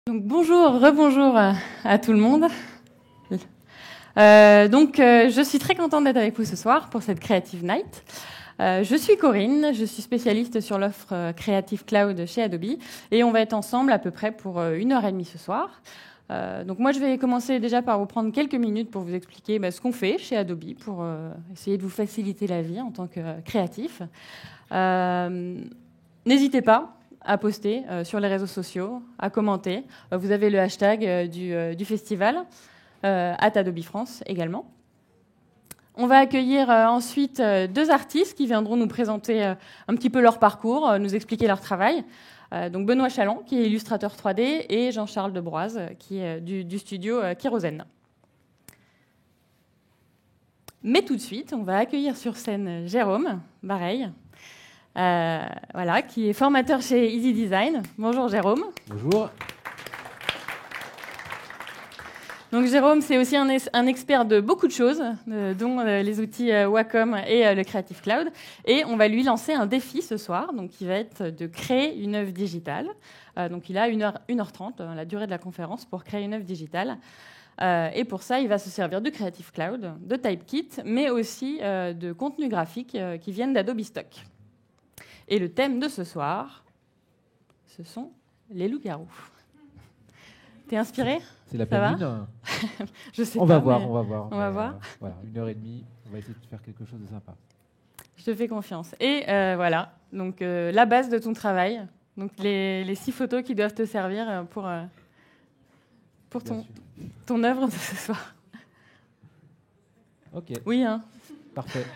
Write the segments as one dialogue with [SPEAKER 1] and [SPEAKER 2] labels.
[SPEAKER 1] Donc bonjour, rebonjour à tout le monde. Je suis très contente d'être avec vous ce soir pour cette Creative Night. Je suis Corinne, je suis spécialiste sur l'offre Creative Cloud chez Adobe et on va être ensemble à peu près pour 1h30 ce soir. Donc moi je vais commencer déjà par vous prendre quelques minutes pour vous expliquer ce qu'on fait chez Adobe pour essayer de vous faciliter la vie en tant que créatif. N'hésitez pas à poster sur les réseaux sociaux, à commenter. Vous avez le hashtag du festival, @Adobe France également. On va accueillir ensuite deux artistes qui viendront nous présenter un petit peu leur parcours, nous expliquer leur travail. Donc Benoît Chalon, qui est illustrateur 3D, et Jean-Charles Debroise, qui est du studio Kérosène. Mais tout de suite, on va accueillir sur scène Jérôme Bareil, qui est formateur chez Easy Design. Bonjour Jérôme.
[SPEAKER 2] Bonjour.
[SPEAKER 1] Donc Jérôme, c'est aussi un expert de beaucoup de choses, dont les outils Wacom et le Creative Cloud. Et on va lui lancer un défi ce soir, donc qui va être de créer une œuvre digitale. Donc il a 1h30, la durée de la conférence, pour créer une œuvre digitale. Et pour ça, il va se servir du Creative Cloud, de Typekit, mais aussi de contenus graphiques qui viennent d'Adobe Stock. Et le thème de ce soir, ce sont les loups-garous. T'es inspiré?
[SPEAKER 2] C'est la pleine lune.
[SPEAKER 1] Je sais
[SPEAKER 2] on
[SPEAKER 1] pas.
[SPEAKER 2] Va voir.
[SPEAKER 1] On va voir.
[SPEAKER 2] Voilà, 1h30, on va essayer de faire quelque chose de sympa.
[SPEAKER 1] Je te fais confiance. Et voilà, donc la base de ton travail, donc les 6 photos qui doivent te servir pour ton œuvre de ce soir.
[SPEAKER 2] Ok.
[SPEAKER 1] Oui, hein.
[SPEAKER 2] Parfait.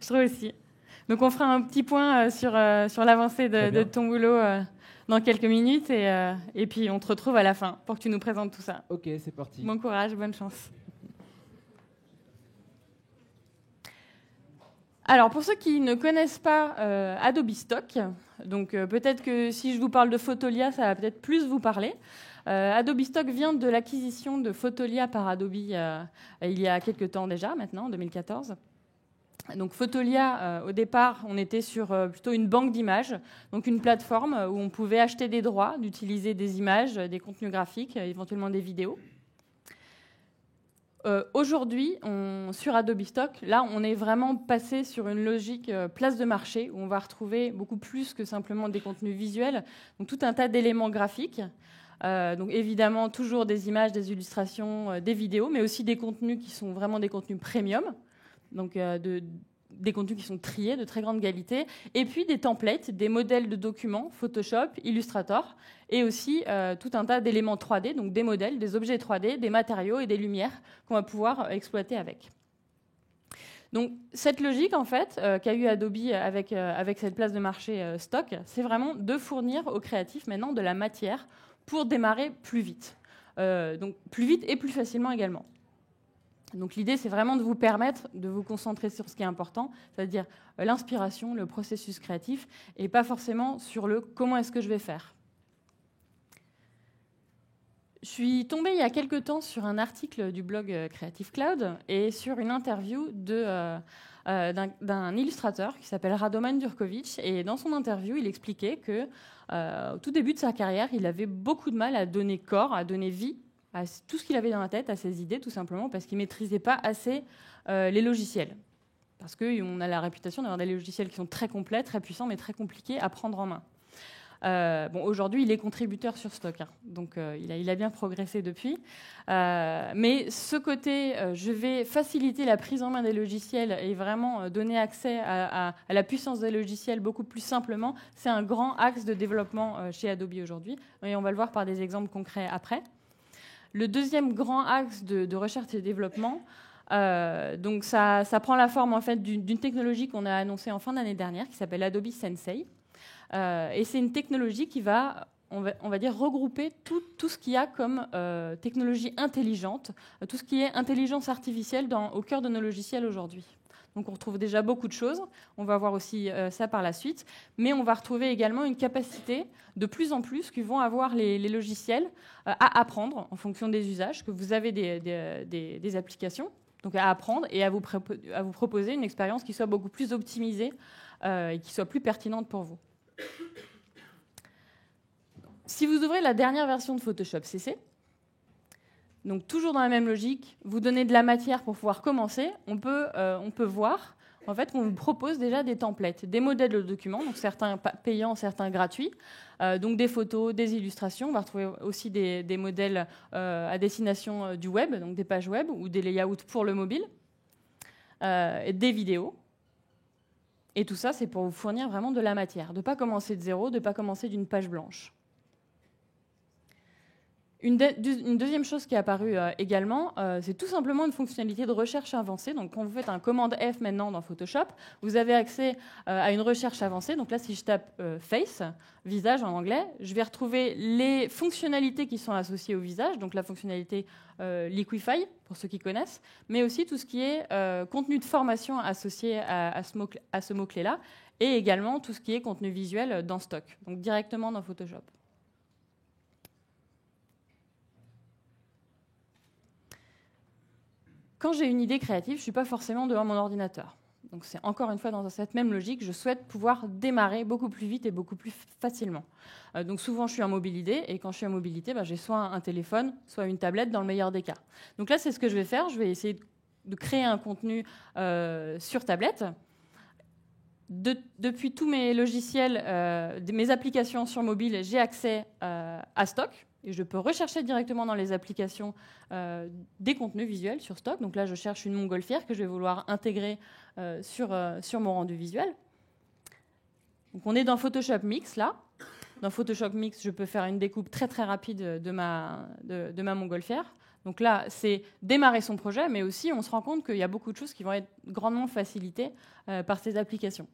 [SPEAKER 1] Je trouve aussi. Donc on fera un petit point sur l'avancée de ton boulot dans quelques minutes et puis on te retrouve à la fin pour que tu nous présentes tout ça.
[SPEAKER 2] Ok, c'est parti.
[SPEAKER 1] Bon courage, bonne chance. Alors pour ceux qui ne connaissent pas Adobe Stock, donc peut-être que si je vous parle de Fotolia, ça va peut-être plus vous parler. Adobe Stock vient de l'acquisition de Fotolia par Adobe il y a quelques temps déjà, maintenant, en 2014. Donc Fotolia, au départ, on était sur plutôt une banque d'images, donc une plateforme où on pouvait acheter des droits d'utiliser des images, des contenus graphiques, éventuellement des vidéos. Aujourd'hui, sur Adobe Stock, là, on est vraiment passé sur une logique place de marché où on va retrouver beaucoup plus que simplement des contenus visuels, donc tout un tas d'éléments graphiques. Donc évidemment, toujours des images, des illustrations, des vidéos, mais aussi des contenus qui sont vraiment des contenus premium. Donc des contenus qui sont triés, de très grande qualité, et puis des templates, des modèles de documents, Photoshop, Illustrator, et aussi tout un tas d'éléments 3D, donc des modèles, des objets 3D, des matériaux et des lumières qu'on va pouvoir exploiter avec. Donc cette logique, en fait, qu'a eu Adobe avec cette place de marché stock, c'est vraiment de fournir aux créatifs maintenant de la matière pour démarrer plus vite. Donc plus vite et plus facilement également. Donc l'idée, c'est vraiment de vous permettre de vous concentrer sur ce qui est important, c'est-à-dire l'inspiration, le processus créatif, et pas forcément sur le « comment est-ce que je vais faire ». Je suis tombée il y a quelque temps sur un article du blog Creative Cloud et sur une interview d'un illustrateur qui s'appelle Radoman Durkovic. Et dans son interview, il expliquait qu'au tout début de sa carrière, il avait beaucoup de mal à donner corps, à donner vie à tout ce qu'il avait dans la tête, à ses idées, tout simplement parce qu'il ne maîtrisait pas assez les logiciels. Parce qu'on a la réputation d'avoir des logiciels qui sont très complets, très puissants, mais très compliqués à prendre en main. Aujourd'hui, il est contributeur sur Stock, hein, donc il a bien progressé depuis. Mais ce côté, je vais faciliter la prise en main des logiciels et vraiment donner accès à la puissance des logiciels beaucoup plus simplement, c'est un grand axe de développement chez Adobe aujourd'hui. Et on va le voir par des exemples concrets après. Le deuxième grand axe de recherche et développement, donc ça prend la forme en fait d'une technologie qu'on a annoncée en fin d'année dernière qui s'appelle Adobe Sensei. Et c'est une technologie qui va, on va dire, regrouper tout ce qu'il y a comme technologie intelligente, tout ce qui est intelligence artificielle au cœur de nos logiciels aujourd'hui. Donc on retrouve déjà beaucoup de choses, on va voir aussi ça par la suite, mais on va retrouver également une capacité de plus en plus que vont avoir les logiciels à apprendre en fonction des usages, que vous avez des applications, donc à apprendre et à vous proposer une expérience qui soit beaucoup plus optimisée et qui soit plus pertinente pour vous. Si vous ouvrez la dernière version de Photoshop CC, donc toujours dans la même logique, vous donnez de la matière pour pouvoir commencer, on peut voir en fait qu'on vous propose déjà des templates, des modèles de documents, donc certains payants, certains gratuits, donc des photos, des illustrations. On va retrouver aussi des modèles à destination du web, donc des pages web ou des layouts pour le mobile, et des vidéos. Et tout ça, c'est pour vous fournir vraiment de la matière, de ne pas commencer de zéro, de ne pas commencer d'une page blanche. Une deuxième chose qui est apparue également, c'est tout simplement une fonctionnalité de recherche avancée. Donc, quand vous faites un commande F maintenant dans Photoshop, vous avez accès à une recherche avancée. Donc là, si je tape face, visage en anglais, je vais retrouver les fonctionnalités qui sont associées au visage. Donc la fonctionnalité Liquify, pour ceux qui connaissent, mais aussi tout ce qui est contenu de formation associé à ce mot-clé-là, et également tout ce qui est contenu visuel dans Stock, donc directement dans Photoshop. Quand j'ai une idée créative, je ne suis pas forcément devant mon ordinateur. Donc c'est encore une fois dans cette même logique, je souhaite pouvoir démarrer beaucoup plus vite et beaucoup plus facilement. Donc souvent je suis en mobilité, et quand je suis en mobilité, j'ai soit un téléphone, soit une tablette dans le meilleur des cas. Donc là c'est ce que je vais faire, je vais essayer de créer un contenu sur tablette. Depuis tous mes logiciels, mes applications sur mobile, j'ai accès à Stock. Et je peux rechercher directement dans les applications des contenus visuels sur Stock. Donc là, je cherche une montgolfière que je vais vouloir intégrer sur mon rendu visuel. Donc on est dans Photoshop Mix, là. Dans Photoshop Mix, je peux faire une découpe très, très rapide de ma montgolfière. Donc là, c'est démarrer son projet, mais aussi, on se rend compte qu'il y a beaucoup de choses qui vont être grandement facilitées par ces applications.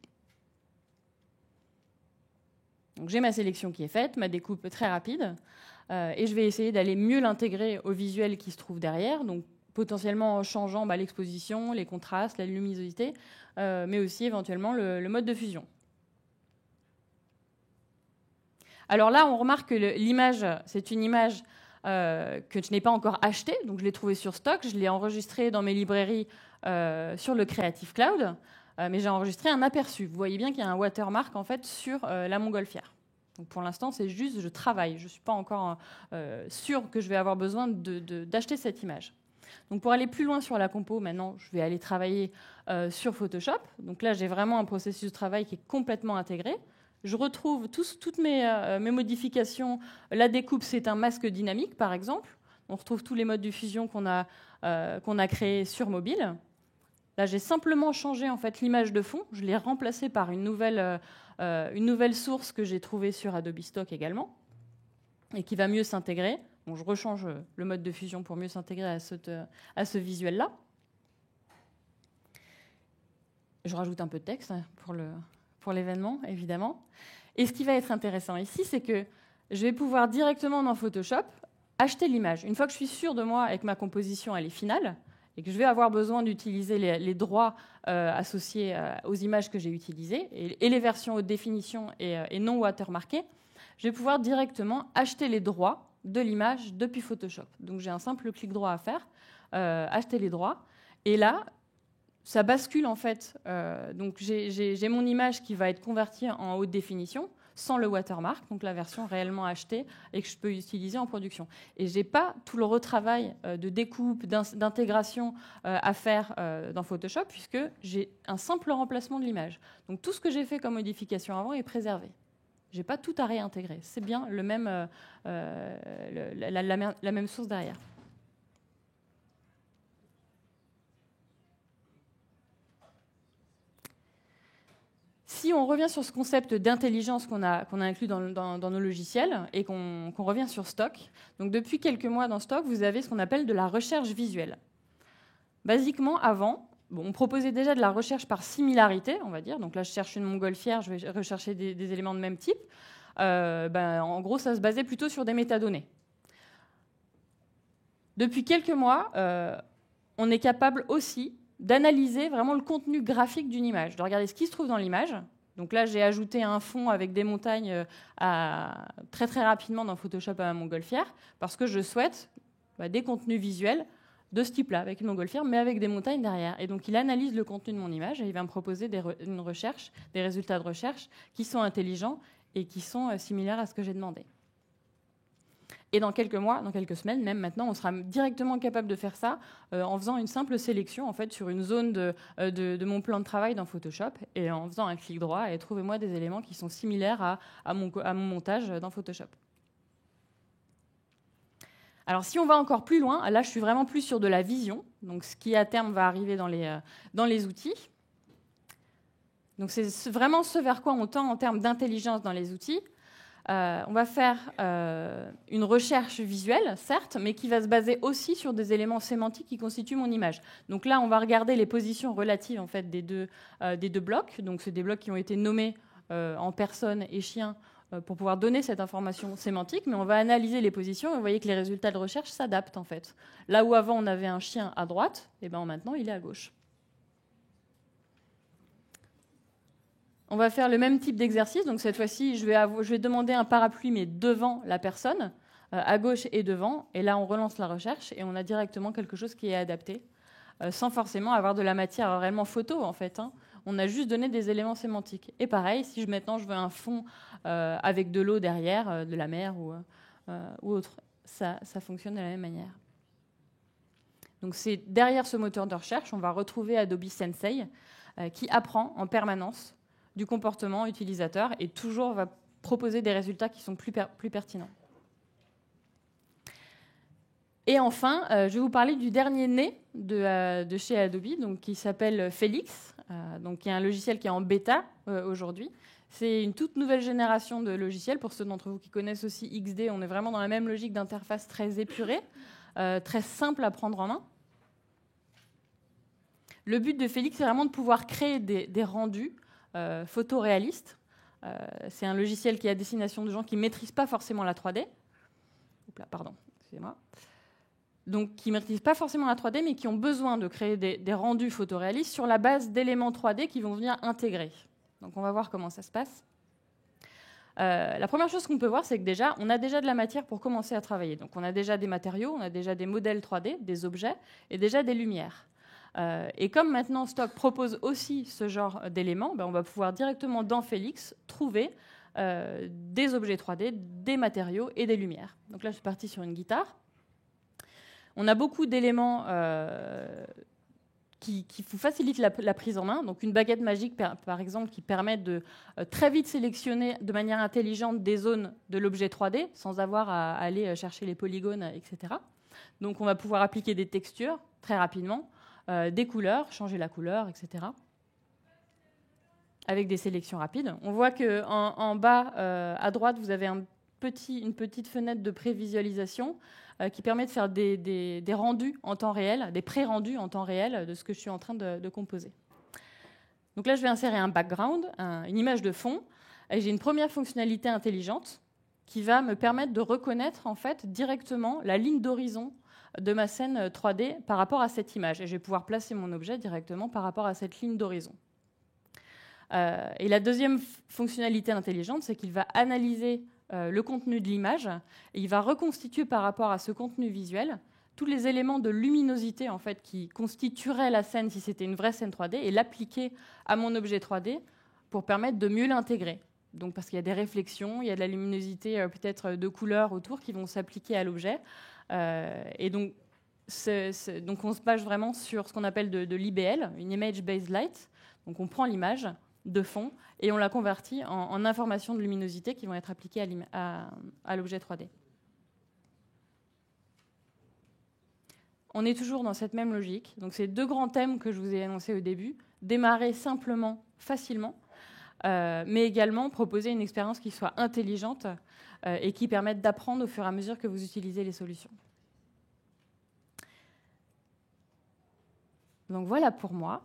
[SPEAKER 1] Donc j'ai ma sélection qui est faite, ma découpe très rapide, et je vais essayer d'aller mieux l'intégrer au visuel qui se trouve derrière, donc potentiellement en changeant l'exposition, les contrastes, la luminosité, mais aussi éventuellement le mode de fusion. Alors là, on remarque que l'image, c'est une image que je n'ai pas encore achetée, donc je l'ai trouvée sur Stock, je l'ai enregistrée dans mes librairies sur le Creative Cloud, mais j'ai enregistré un aperçu. Vous voyez bien qu'il y a un watermark en fait sur la montgolfière. Donc pour l'instant, c'est juste je travaille. Je ne suis pas encore sûre que je vais avoir besoin d'acheter cette image. Donc pour aller plus loin sur la compo, maintenant, je vais aller travailler sur Photoshop. Donc là, j'ai vraiment un processus de travail qui est complètement intégré. Je retrouve toutes mes modifications. La découpe, c'est un masque dynamique, par exemple. On retrouve tous les modes de fusion qu'on a créés sur mobile. Là, j'ai simplement changé en fait, l'image de fond. Je l'ai remplacée par une nouvelle source que j'ai trouvée sur Adobe Stock également, et qui va mieux s'intégrer. Bon, je rechange le mode de fusion pour mieux s'intégrer à ce visuel-là. Je rajoute un peu de texte pour l'événement, évidemment. Et ce qui va être intéressant ici, c'est que je vais pouvoir directement dans Photoshop acheter l'image. Une fois que je suis sûre de moi et que ma composition elle est finale, et que je vais avoir besoin d'utiliser les droits associés aux images que j'ai utilisées, et les versions haute définition et non watermarkées, je vais pouvoir directement acheter les droits de l'image depuis Photoshop. Donc j'ai un simple clic droit à faire, acheter les droits, et là, ça bascule en fait. Donc j'ai mon image qui va être convertie en haute définition, sans le watermark, donc la version réellement achetée et que je peux utiliser en production. Et je n'ai pas tout le retravail de découpe, d'intégration à faire dans Photoshop, puisque j'ai un simple remplacement de l'image. Donc tout ce que j'ai fait comme modification avant est préservé. Je n'ai pas tout à réintégrer. C'est bien la même source derrière. Si on revient sur ce concept d'intelligence qu'on a inclus dans nos logiciels et qu'on revient sur Stock, donc depuis quelques mois dans Stock, vous avez ce qu'on appelle de la recherche visuelle. Basiquement, avant, on proposait déjà de la recherche par similarité, on va dire. Donc là, je cherche une montgolfière, je vais rechercher des éléments de même type. En gros, ça se basait plutôt sur des métadonnées. Depuis quelques mois, on est capable aussi d'analyser vraiment le contenu graphique d'une image, de regarder ce qui se trouve dans l'image. Donc là, j'ai ajouté un fond avec des montagnes très très rapidement dans Photoshop à ma montgolfière, parce que je souhaite des contenus visuels de ce type-là, avec une montgolfière, mais avec des montagnes derrière. Et donc il analyse le contenu de mon image et il va me proposer des résultats de recherche qui sont intelligents et qui sont similaires à ce que j'ai demandé. Et dans quelques mois, dans quelques semaines, même maintenant, on sera directement capable de faire ça en faisant une simple sélection en fait, sur une zone de mon plan de travail dans Photoshop et en faisant un clic droit et trouvez-moi des éléments qui sont similaires à mon montage dans Photoshop. Alors si on va encore plus loin, là je suis vraiment plus sur de la vision, donc ce qui à terme va arriver dans les outils. Donc c'est vraiment ce vers quoi on tend en termes d'intelligence dans les outils. On va faire une recherche visuelle, certes, mais qui va se baser aussi sur des éléments sémantiques qui constituent mon image. Donc là, on va regarder les positions relatives en fait, des deux blocs. Donc c'est des blocs qui ont été nommés en personne et chien pour pouvoir donner cette information sémantique, mais on va analyser les positions et vous voyez que les résultats de recherche s'adaptent en fait. Là où avant on avait un chien à droite, et ben maintenant il est à gauche. On va faire le même type d'exercice. Donc cette fois-ci, je vais demander un parapluie, mais devant la personne, à gauche et devant. Et là, on relance la recherche et on a directement quelque chose qui est adapté, sans forcément avoir de la matière réellement photo, en fait. On a juste donné des éléments sémantiques. Et pareil, si maintenant je veux un fond avec de l'eau derrière, de la mer ou autre, ça fonctionne de la même manière. Donc c'est derrière ce moteur de recherche, on va retrouver Adobe Sensei, qui apprend en permanence du comportement utilisateur et toujours va proposer des résultats qui sont plus pertinents. Et enfin, je vais vous parler du dernier né de chez Adobe, donc, qui s'appelle Felix, donc, qui est un logiciel qui est en bêta aujourd'hui. C'est une toute nouvelle génération de logiciels. Pour ceux d'entre vous qui connaissent aussi XD, on est vraiment dans la même logique d'interface très épurée, très simple à prendre en main. Le but de Felix, c'est vraiment de pouvoir créer des rendus photoréaliste. C'est un logiciel qui est à destination de gens qui ne maîtrisent pas forcément la 3D. Pardon, excusez-moi. Donc, qui ne maîtrisent pas forcément la 3D, mais qui ont besoin de créer des rendus photoréalistes sur la base d'éléments 3D qui vont venir intégrer. Donc, on va voir comment ça se passe. La première chose qu'on peut voir, c'est que déjà, on a déjà de la matière pour commencer à travailler. Donc, on a déjà des matériaux, on a déjà des modèles 3D, des objets et déjà des lumières. Et comme maintenant Stock propose aussi ce genre d'éléments, on va pouvoir directement dans Felix trouver des objets 3D, des matériaux et des lumières. Donc là, je suis partie sur une guitare. On a beaucoup d'éléments qui vous facilitent la prise en main. Donc une baguette magique, par exemple, qui permet de très vite sélectionner de manière intelligente des zones de l'objet 3D sans avoir à aller chercher les polygones, etc. Donc on va pouvoir appliquer des textures très rapidement. Des couleurs, changer la couleur, etc. Avec des sélections rapides. On voit qu'en bas, à droite, vous avez une petite fenêtre de prévisualisation qui permet de faire des rendus en temps réel, des pré-rendus en temps réel de ce que je suis en train de composer. Donc là, je vais insérer un background, une image de fond, et j'ai une première fonctionnalité intelligente qui va me permettre de reconnaître en fait, directement la ligne d'horizon de ma scène 3D par rapport à cette image. Et je vais pouvoir placer mon objet directement par rapport à cette ligne d'horizon. Et la deuxième fonctionnalité intelligente, c'est qu'il va analyser le contenu de l'image et il va reconstituer par rapport à ce contenu visuel tous les éléments de luminosité en fait, qui constitueraient la scène si c'était une vraie scène 3D et l'appliquer à mon objet 3D pour permettre de mieux l'intégrer. Donc, parce qu'il y a des réflexions, il y a de la luminosité peut-être de couleurs autour qui vont s'appliquer à l'objet. Et donc, donc, on se base vraiment sur ce qu'on appelle de l'IBL, une Image-Based Light. Donc, on prend l'image de fond et on la convertit en informations de luminosité qui vont être appliquées à l'objet 3D. On est toujours dans cette même logique. Donc, c'est deux grands thèmes que je vous ai annoncés au début. Démarrer simplement, facilement, mais également proposer une expérience qui soit intelligente et qui permette d'apprendre au fur et à mesure que vous utilisez les solutions. Donc voilà pour moi.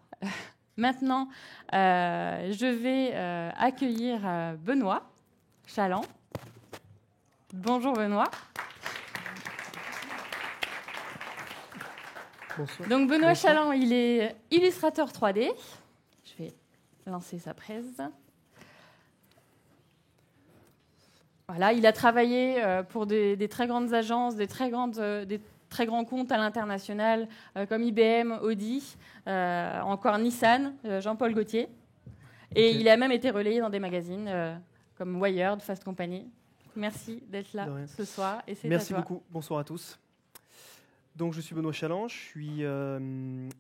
[SPEAKER 1] Maintenant, je vais accueillir Benoît Chaland. Bonjour Benoît.
[SPEAKER 3] Bonsoir.
[SPEAKER 1] Donc Benoît Chaland, il est illustrateur 3D. Je vais lancer sa presse. Voilà, il a travaillé pour des très grandes agences, des très grands comptes à l'international, comme IBM, Audi, encore Nissan, Jean-Paul Gaultier. Et il a même été relayé dans des magazines comme Wired, Fast Company. Merci d'être là ce soir. Et c'est
[SPEAKER 3] Merci
[SPEAKER 1] à toi.
[SPEAKER 3] beaucoup. Bonsoir à tous. Donc, je suis Benoît Chaland, je suis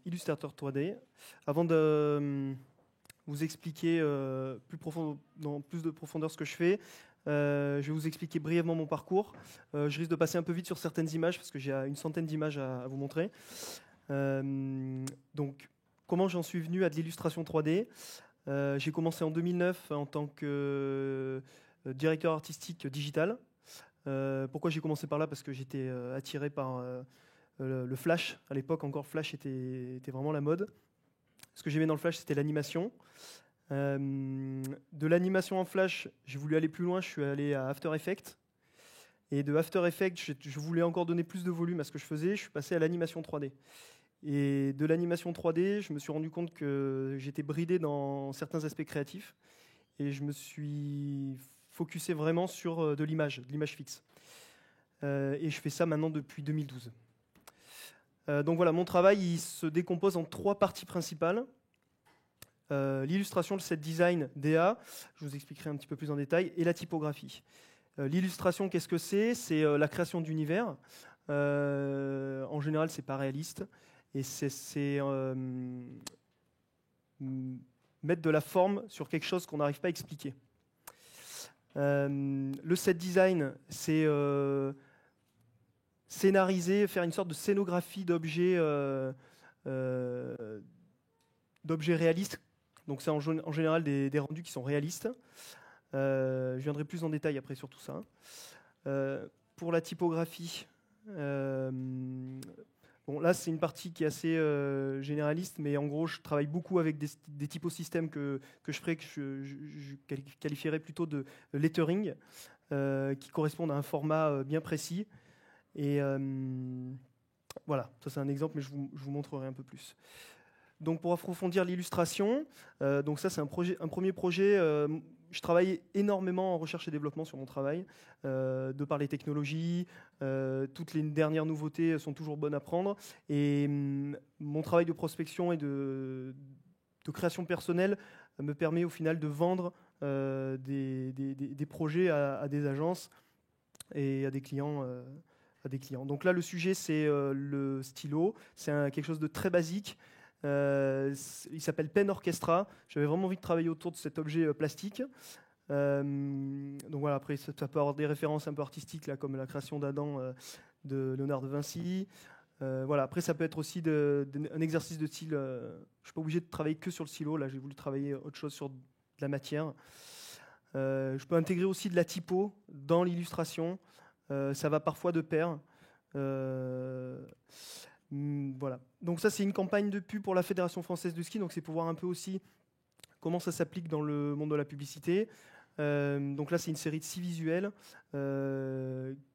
[SPEAKER 3] illustrateur 3D. Avant de vous expliquer dans plus de profondeur ce que je fais, je vais vous expliquer brièvement mon parcours. Je risque de passer un peu vite sur certaines images parce que j'ai une centaine d'images à vous montrer. Donc, comment j'en suis venu à de l'illustration 3D? J'ai commencé en 2009 en tant que directeur artistique digital. Pourquoi j'ai commencé par là? Parce que j'étais attiré par le Flash. À l'époque, encore Flash était vraiment la mode. Ce que j'aimais dans le Flash, c'était l'animation. De l'animation en Flash, j'ai voulu aller plus loin. Je suis allé à After Effects. Et de After Effects, je voulais encore donner plus de volume à ce que je faisais. Je suis passé à l'animation 3D. Et de l'animation 3D, je me suis rendu compte que j'étais bridé dans certains aspects créatifs. Et je me suis focusé vraiment sur de l'image fixe. Et je fais ça maintenant depuis 2012. Donc voilà, mon travail il se décompose en 3 parties principales. L'illustration, le set design, DA, je vous expliquerai un petit peu plus en détail, et la typographie. L'illustration, qu'est-ce que c'est? C'est la création d'univers. En général, c'est pas réaliste. Et c'est mettre de la forme sur quelque chose qu'on n'arrive pas à expliquer. Le set design, c'est scénariser, faire une sorte de scénographie d'objets réalistes. Donc c'est en général des rendus qui sont réalistes. Je viendrai plus en détail après sur tout ça. Pour la typographie, bon, là c'est une partie qui est assez généraliste, mais en gros je travaille beaucoup avec des typosystèmes que je qualifierais plutôt de lettering, qui correspondent à un format bien précis. Et voilà, ça c'est un exemple, mais je vous montrerai un peu plus. Donc pour approfondir l'illustration, donc ça c'est un premier projet. Je travaille énormément en recherche et développement sur mon travail, de par les technologies. Toutes les dernières nouveautés sont toujours bonnes à prendre. Et mon travail de prospection et de création personnelle me permet au final de vendre des projets à des agences et à des clients. Donc là, le sujet, c'est le stylo. C'est quelque chose de très basique. Il s'appelle Pen Orchestra. J'avais vraiment envie de travailler autour de cet objet plastique. Donc voilà, après, ça peut avoir des références un peu artistiques, là, comme la création d'Adam de Léonard de Vinci. Voilà. Après, ça peut être aussi un exercice de style. Je ne suis pas obligé de travailler que sur le stylo. Là, j'ai voulu travailler autre chose sur de la matière. Je peux intégrer aussi de la typo dans l'illustration. Ça va parfois de pair. Voilà. Donc ça, c'est une campagne de pub pour la Fédération française de ski. Donc c'est pour voir un peu aussi comment ça s'applique dans le monde de la publicité. Donc là, c'est une série de 6 visuels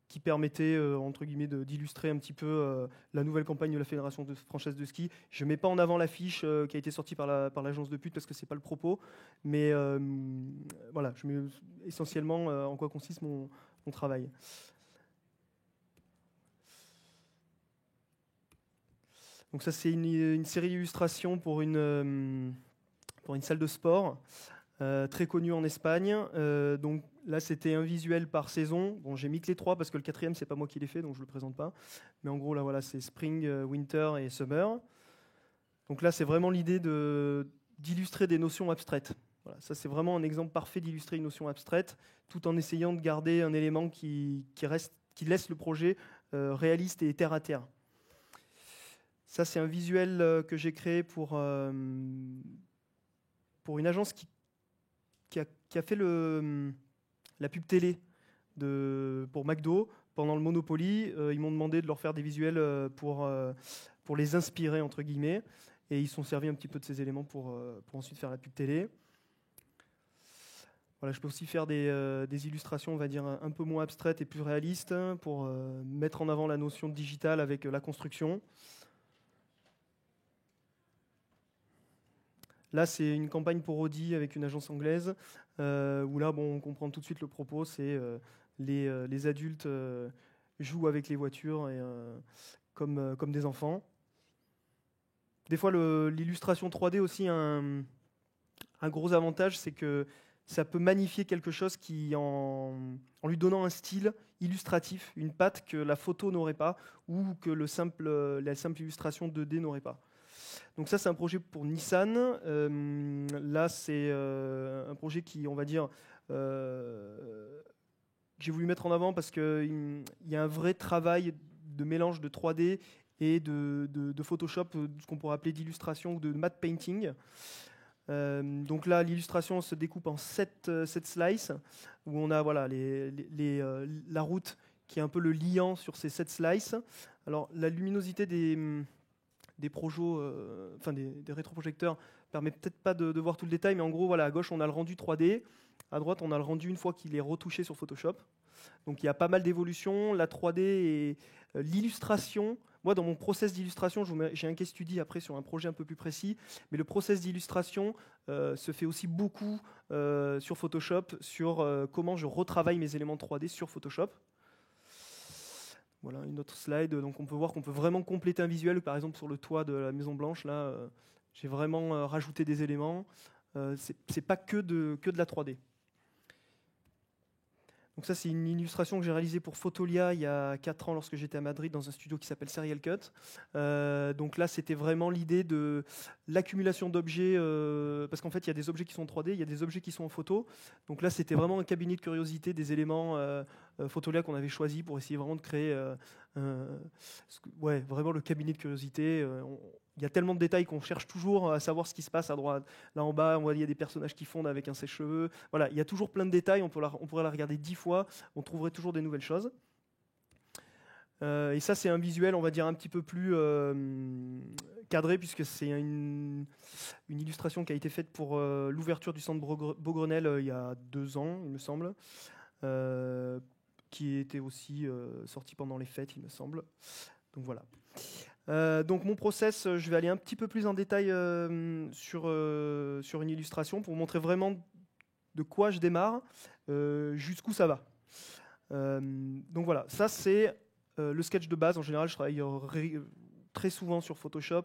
[SPEAKER 3] qui permettait, entre guillemets, d'illustrer un petit peu la nouvelle campagne de la Fédération française de ski. Je ne mets pas en avant l'affiche qui a été sortie par l'agence de pub parce que ce n'est pas le propos. Mais voilà, je mets essentiellement en quoi consiste mon travail. Donc ça, c'est une série d'illustrations pour une salle de sport très connue en Espagne. Donc là, c'était un visuel par saison. Bon, j'ai mis que les 3 parce que le 4e, c'est pas moi qui l'ai fait, donc je le présente pas. Mais en gros, là, voilà, c'est Spring, Winter et Summer. Donc là, c'est vraiment l'idée d'illustrer des notions abstraites. Voilà, ça, c'est vraiment un exemple parfait d'illustrer une notion abstraite, tout en essayant de garder un élément qui laisse le projet réaliste et terre à terre. Ça, c'est un visuel que j'ai créé pour une agence qui a fait la pub télé pour McDo pendant le Monopoly. Ils m'ont demandé de leur faire des visuels pour les inspirer, entre guillemets. Et ils se sont servis un petit peu de ces éléments pour ensuite faire la pub télé. Voilà, je peux aussi faire des illustrations, on va dire, un peu moins abstraites et plus réalistes pour mettre en avant la notion de digital avec la construction. Là, c'est une campagne pour Audi avec une agence anglaise, où là, bon, on comprend tout de suite le propos, c'est les adultes jouent avec les voitures comme des enfants. Des fois, l'illustration 3D aussi a un gros avantage, c'est que ça peut magnifier quelque chose qui, en lui donnant un style illustratif, une patte que la photo n'aurait pas ou que la simple illustration 2D n'aurait pas. Donc ça, c'est un projet pour Nissan. Là, c'est un projet qui, on va dire, j'ai voulu mettre en avant parce qu'il y a un vrai travail de mélange de 3D et de Photoshop, ce qu'on pourrait appeler d'illustration ou de matte painting. Donc là, l'illustration se découpe en 7 slices, où on a voilà, la route qui est un peu le liant sur ces 7 slices. Alors la luminosité des projos, des rétroprojecteurs permet peut-être pas de voir tout le détail, mais en gros, voilà, à gauche, on a le rendu 3D, à droite, on a le rendu une fois qu'il est retouché sur Photoshop. Donc il y a pas mal d'évolutions. La 3D et l'illustration. Moi, dans mon process d'illustration, j'ai un case study après sur un projet un peu plus précis, mais le process d'illustration se fait aussi beaucoup sur Photoshop, sur comment je retravaille mes éléments 3D sur Photoshop. Voilà, une autre slide. Donc on peut voir qu'on peut vraiment compléter un visuel. Par exemple, sur le toit de la Maison Blanche, là, j'ai vraiment rajouté des éléments. C'est pas que de la 3D. Donc ça, c'est une illustration que j'ai réalisée pour Photolia il y a 4 ans lorsque j'étais à Madrid dans un studio qui s'appelle Serial Cut. Donc là, c'était vraiment l'idée de l'accumulation d'objets, parce qu'en fait, il y a des objets qui sont en 3D, il y a des objets qui sont en photo. Donc là, c'était vraiment un cabinet de curiosité des éléments Photolia qu'on avait choisi pour essayer vraiment de créer vraiment le cabinet de curiosité. Il y a tellement de détails qu'on cherche toujours à savoir ce qui se passe à droite. Là en bas, on voit il y a des personnages qui fondent avec un sèche-cheveux. Voilà, il y a toujours plein de détails. On pourrait la regarder 10 fois. On trouverait toujours des nouvelles choses. Et ça, c'est un visuel, on va dire, un petit peu plus cadré, puisque c'est une illustration qui a été faite pour l'ouverture du centre Beaugrenelle il y a 2 ans, il me semble, qui était aussi sorti pendant les fêtes, il me semble. Donc voilà. Donc mon process, je vais aller un petit peu plus en détail sur une illustration pour vous montrer vraiment de quoi je démarre, jusqu'où ça va. Donc voilà, ça c'est le sketch de base. En général, je travaille très souvent sur Photoshop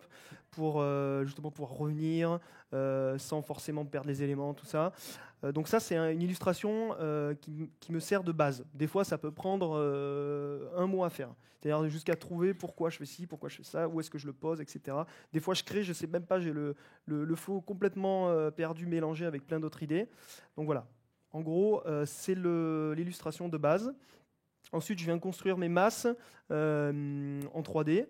[SPEAKER 3] pour justement pouvoir revenir sans forcément perdre les éléments, tout ça. Donc ça, c'est une illustration qui me sert de base. Des fois, ça peut prendre 1 mois à faire. C'est-à-dire jusqu'à trouver pourquoi je fais ci, pourquoi je fais ça, où est-ce que je le pose, etc. Des fois, je crée, je ne sais même pas, j'ai le flow complètement perdu, mélangé avec plein d'autres idées. Donc voilà. En gros, c'est l'illustration de base. Ensuite, je viens construire mes masses en 3D.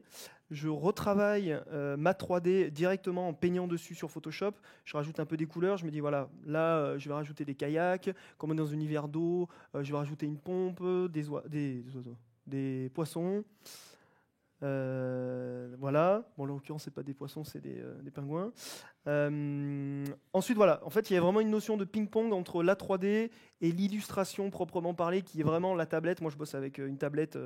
[SPEAKER 3] Je retravaille ma 3D directement en peignant dessus sur Photoshop. Je rajoute un peu des couleurs. Je me dis, voilà, là, je vais rajouter des kayaks. Comme on est dans un univers d'eau, je vais rajouter une pompe, des oiseaux, des poissons. Voilà. Bon, en l'occurrence, ce n'est pas des poissons, c'est des pingouins. Ensuite, voilà. En fait, il y a vraiment une notion de ping-pong entre la 3D et l'illustration proprement parlée, qui est vraiment la tablette. Moi, je bosse avec une tablette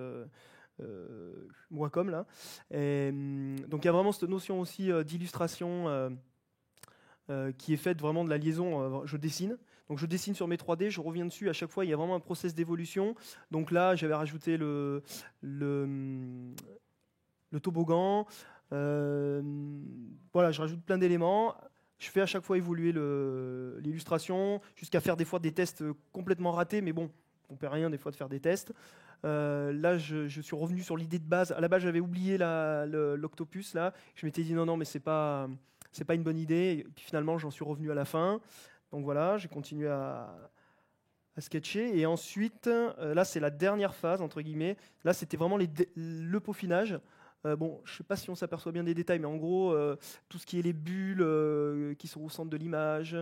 [SPEAKER 3] Wacom, là. Donc, il y a vraiment cette notion aussi d'illustration qui est faite vraiment de la liaison. Je dessine. Donc, je dessine sur mes 3D, je reviens dessus. À chaque fois, il y a vraiment un process d'évolution. Donc là, j'avais rajouté le toboggan. Voilà, je rajoute plein d'éléments. Je fais à chaque fois évoluer l'illustration, jusqu'à faire des fois des tests complètement ratés, mais bon, on ne perd rien des fois de faire des tests. Là, je suis revenu sur l'idée de base. À la base, j'avais oublié l'octopus, là. Je m'étais dit non, mais c'est pas une bonne idée. Et puis finalement, j'en suis revenu à la fin. Donc voilà, j'ai continué à sketcher. Et ensuite, là, c'est la dernière phase, entre guillemets. Là, c'était vraiment le peaufinage. Bon, je ne sais pas si on s'aperçoit bien des détails, mais en gros, tout ce qui est les bulles qui sont au centre de l'image,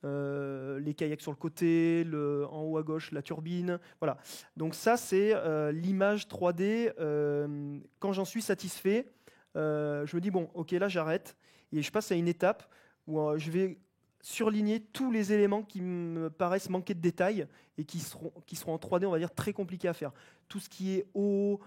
[SPEAKER 3] les kayaks sur le côté, en haut à gauche, la turbine. Voilà. Donc ça, c'est l'image 3D. Quand j'en suis satisfait, je me dis, bon, ok, là, j'arrête. Et je passe à une étape où je vais surligner tous les éléments qui me paraissent manquer de détails et qui seront en 3D, on va dire, très compliqués à faire. Tout ce qui est eau,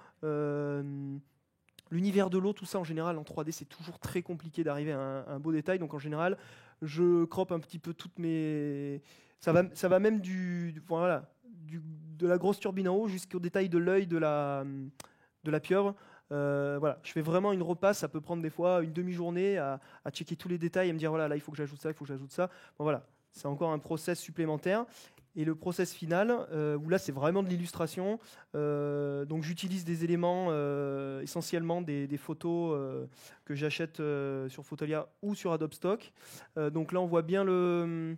[SPEAKER 3] l'univers de l'eau, tout ça en général en 3D, c'est toujours très compliqué d'arriver à un beau détail. Donc en général, je croppe un petit peu toutes mes... Ça va même de la grosse turbine en haut jusqu'au détail de l'œil de la pieuvre. Voilà, je fais vraiment une repasse. Ça peut prendre des fois une demi-journée à checker tous les détails et me dire voilà, là il faut que j'ajoute ça, il faut que j'ajoute ça. Bon, voilà. c'est encore un process supplémentaire. Et le process final, où là c'est vraiment de l'illustration, donc j'utilise des éléments, essentiellement des photos que j'achète sur Photolia ou sur Adobe Stock. Donc là on voit bien le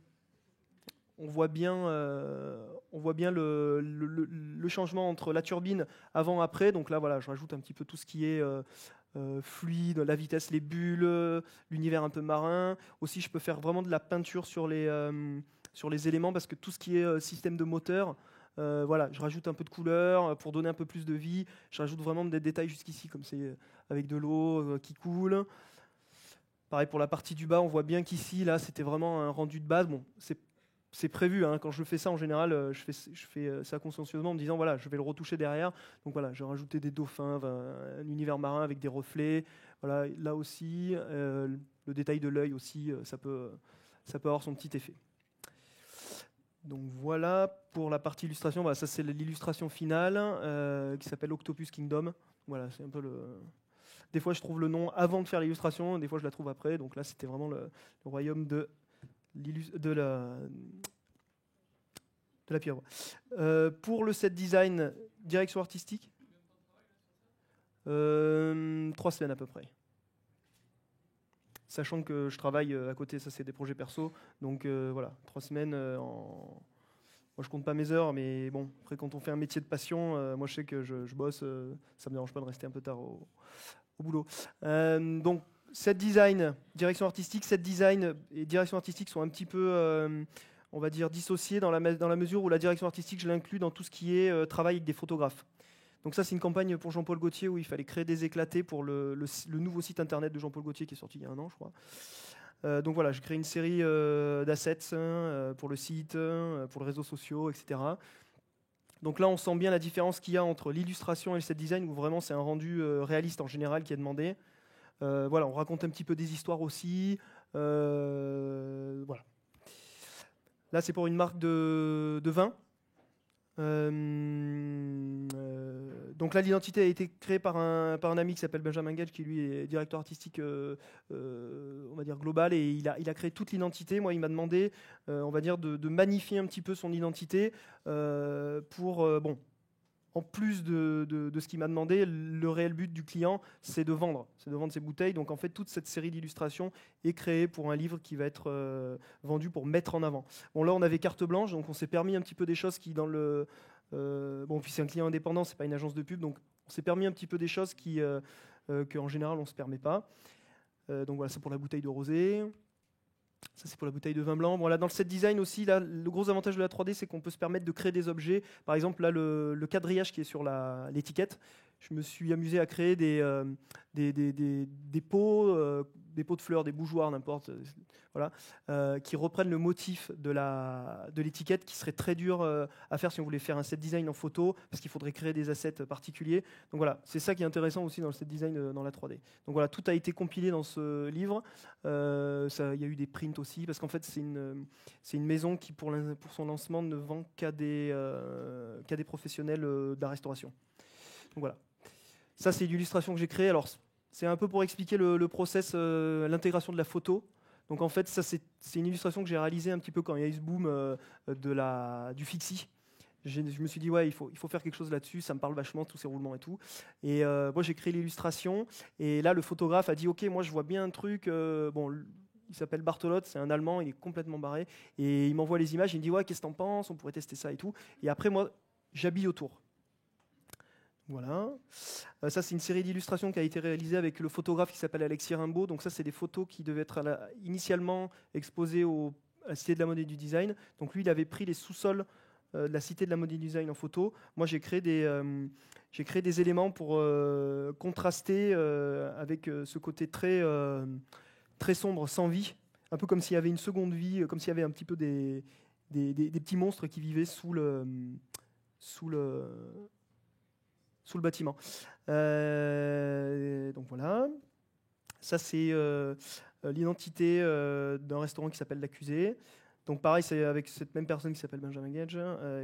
[SPEAKER 3] changement entre la turbine avant-après. Donc là voilà, je rajoute un petit peu tout ce qui est fluide, la vitesse, les bulles, l'univers un peu marin. Aussi je peux faire vraiment de la peinture sur les éléments, parce que tout ce qui est système de moteur, voilà, je rajoute un peu de couleur pour donner un peu plus de vie. Je rajoute vraiment des détails jusqu'ici, comme c'est avec de l'eau qui coule. Pareil pour la partie du bas, on voit bien qu'ici, là, c'était vraiment un rendu de base. Bon, c'est prévu, hein. Quand je fais ça, en général, je fais ça consciencieusement en me disant, voilà, je vais le retoucher derrière. Donc voilà, j'ai rajouté des dauphins, un univers marin avec des reflets. Voilà, là aussi, le détail de l'œil aussi, ça peut avoir son petit effet. Donc voilà pour la partie illustration. Bah, ça c'est l'illustration finale qui s'appelle Octopus Kingdom. Voilà, c'est un peu le. Des fois je trouve le nom avant de faire l'illustration, des fois je la trouve après. Donc là c'était vraiment le royaume de la pieuvre. Pour le set design, direction artistique, 3 semaines à peu près. Sachant que je travaille à côté, ça c'est des projets perso, donc voilà, 3 semaines Moi je compte pas mes heures, mais bon, après quand on fait un métier de passion, moi je sais que je bosse, ça me dérange pas de rester un peu tard au boulot. Donc set design, direction artistique, set design et direction artistique sont un petit peu, on va dire, dissociés dans la mesure où la direction artistique, je l'inclus dans tout ce qui est travail avec des photographes. Donc ça, c'est une campagne pour Jean-Paul Gaultier où il fallait créer des éclatés pour le nouveau site internet de Jean-Paul Gaultier qui est sorti il y a 1 an, je crois. Donc voilà, j'ai créé une série d'assets pour le site, pour les réseaux sociaux, etc. Donc là, on sent bien la différence qu'il y a entre l'illustration et le set design, où vraiment c'est un rendu réaliste en général qui est demandé. Voilà, on raconte un petit peu des histoires aussi. Voilà. Là, c'est pour une marque de vin. Donc là, l'identité a été créée par un ami qui s'appelle Benjamin Gage, qui lui est directeur artistique, on va dire global, et il a créé toute l'identité. Moi, il m'a demandé, on va dire, de magnifier un petit peu son identité pour, bon, en plus de ce qu'il m'a demandé, le réel but du client, c'est de vendre ses bouteilles. Donc en fait, toute cette série d'illustrations est créée pour un livre qui va être vendu pour mettre en avant. Bon, là, on avait carte blanche, donc on s'est permis un petit peu des choses qui, dans le... bon, puis c'est un client indépendant, c'est pas une agence de pub, donc on s'est permis un petit peu des choses qu'en général, on se permet pas. Donc voilà, c'est pour la bouteille de rosé. Ça, c'est pour la bouteille de vin blanc. Bon, là, dans le set design aussi, là, le gros avantage de la 3D, c'est qu'on peut se permettre de créer des objets. Par exemple, là, le quadrillage qui est sur l'étiquette, je me suis amusé à créer des pots de fleurs, des bougeoirs, n'importe, voilà, qui reprennent le motif de l'étiquette, qui serait très dur à faire si on voulait faire un set design en photo, parce qu'il faudrait créer des assets particuliers. Donc voilà, c'est ça qui est intéressant aussi dans le set design dans la 3D. Donc voilà, tout a été compilé dans ce livre. Il y a eu des prints aussi, parce qu'en fait, c'est une maison qui, pour son lancement, ne vend qu'à des professionnels de la restauration. Donc voilà. Ça, c'est l'illustration que j'ai créée. Alors, c'est un peu pour expliquer le process, l'intégration de la photo. Donc, en fait, ça, c'est une illustration que j'ai réalisée un petit peu quand il y a eu ce boom du fixie. Je me suis dit, ouais, il faut faire quelque chose là-dessus. Ça me parle vachement, tous ces roulements et tout. Et moi, j'ai créé l'illustration. Et là, le photographe a dit, OK, moi, je vois bien un truc. Bon, il s'appelle Bartolotte, c'est un Allemand, il est complètement barré. Et il m'envoie les images. Il me dit, ouais, qu'est-ce que t'en penses? On pourrait tester ça et tout. Et après, moi, j'habille autour. Voilà. Ça, c'est une série d'illustrations qui a été réalisée avec le photographe qui s'appelle Alexis Rimbaud. Donc ça, c'est des photos qui devaient être initialement exposées à la Cité de la Mode et du Design. Donc lui, il avait pris les sous-sols de la Cité de la Mode et du Design en photo. Moi, j'ai créé des éléments pour contraster avec ce côté très sombre, sans vie. Un peu comme s'il y avait une seconde vie, comme s'il y avait un petit peu des petits monstres qui vivaient sous le bâtiment. Donc voilà. Ça, c'est l'identité d'un restaurant qui s'appelle L'Accusé. Donc pareil, c'est avec cette même personne qui s'appelle Benjamin Gage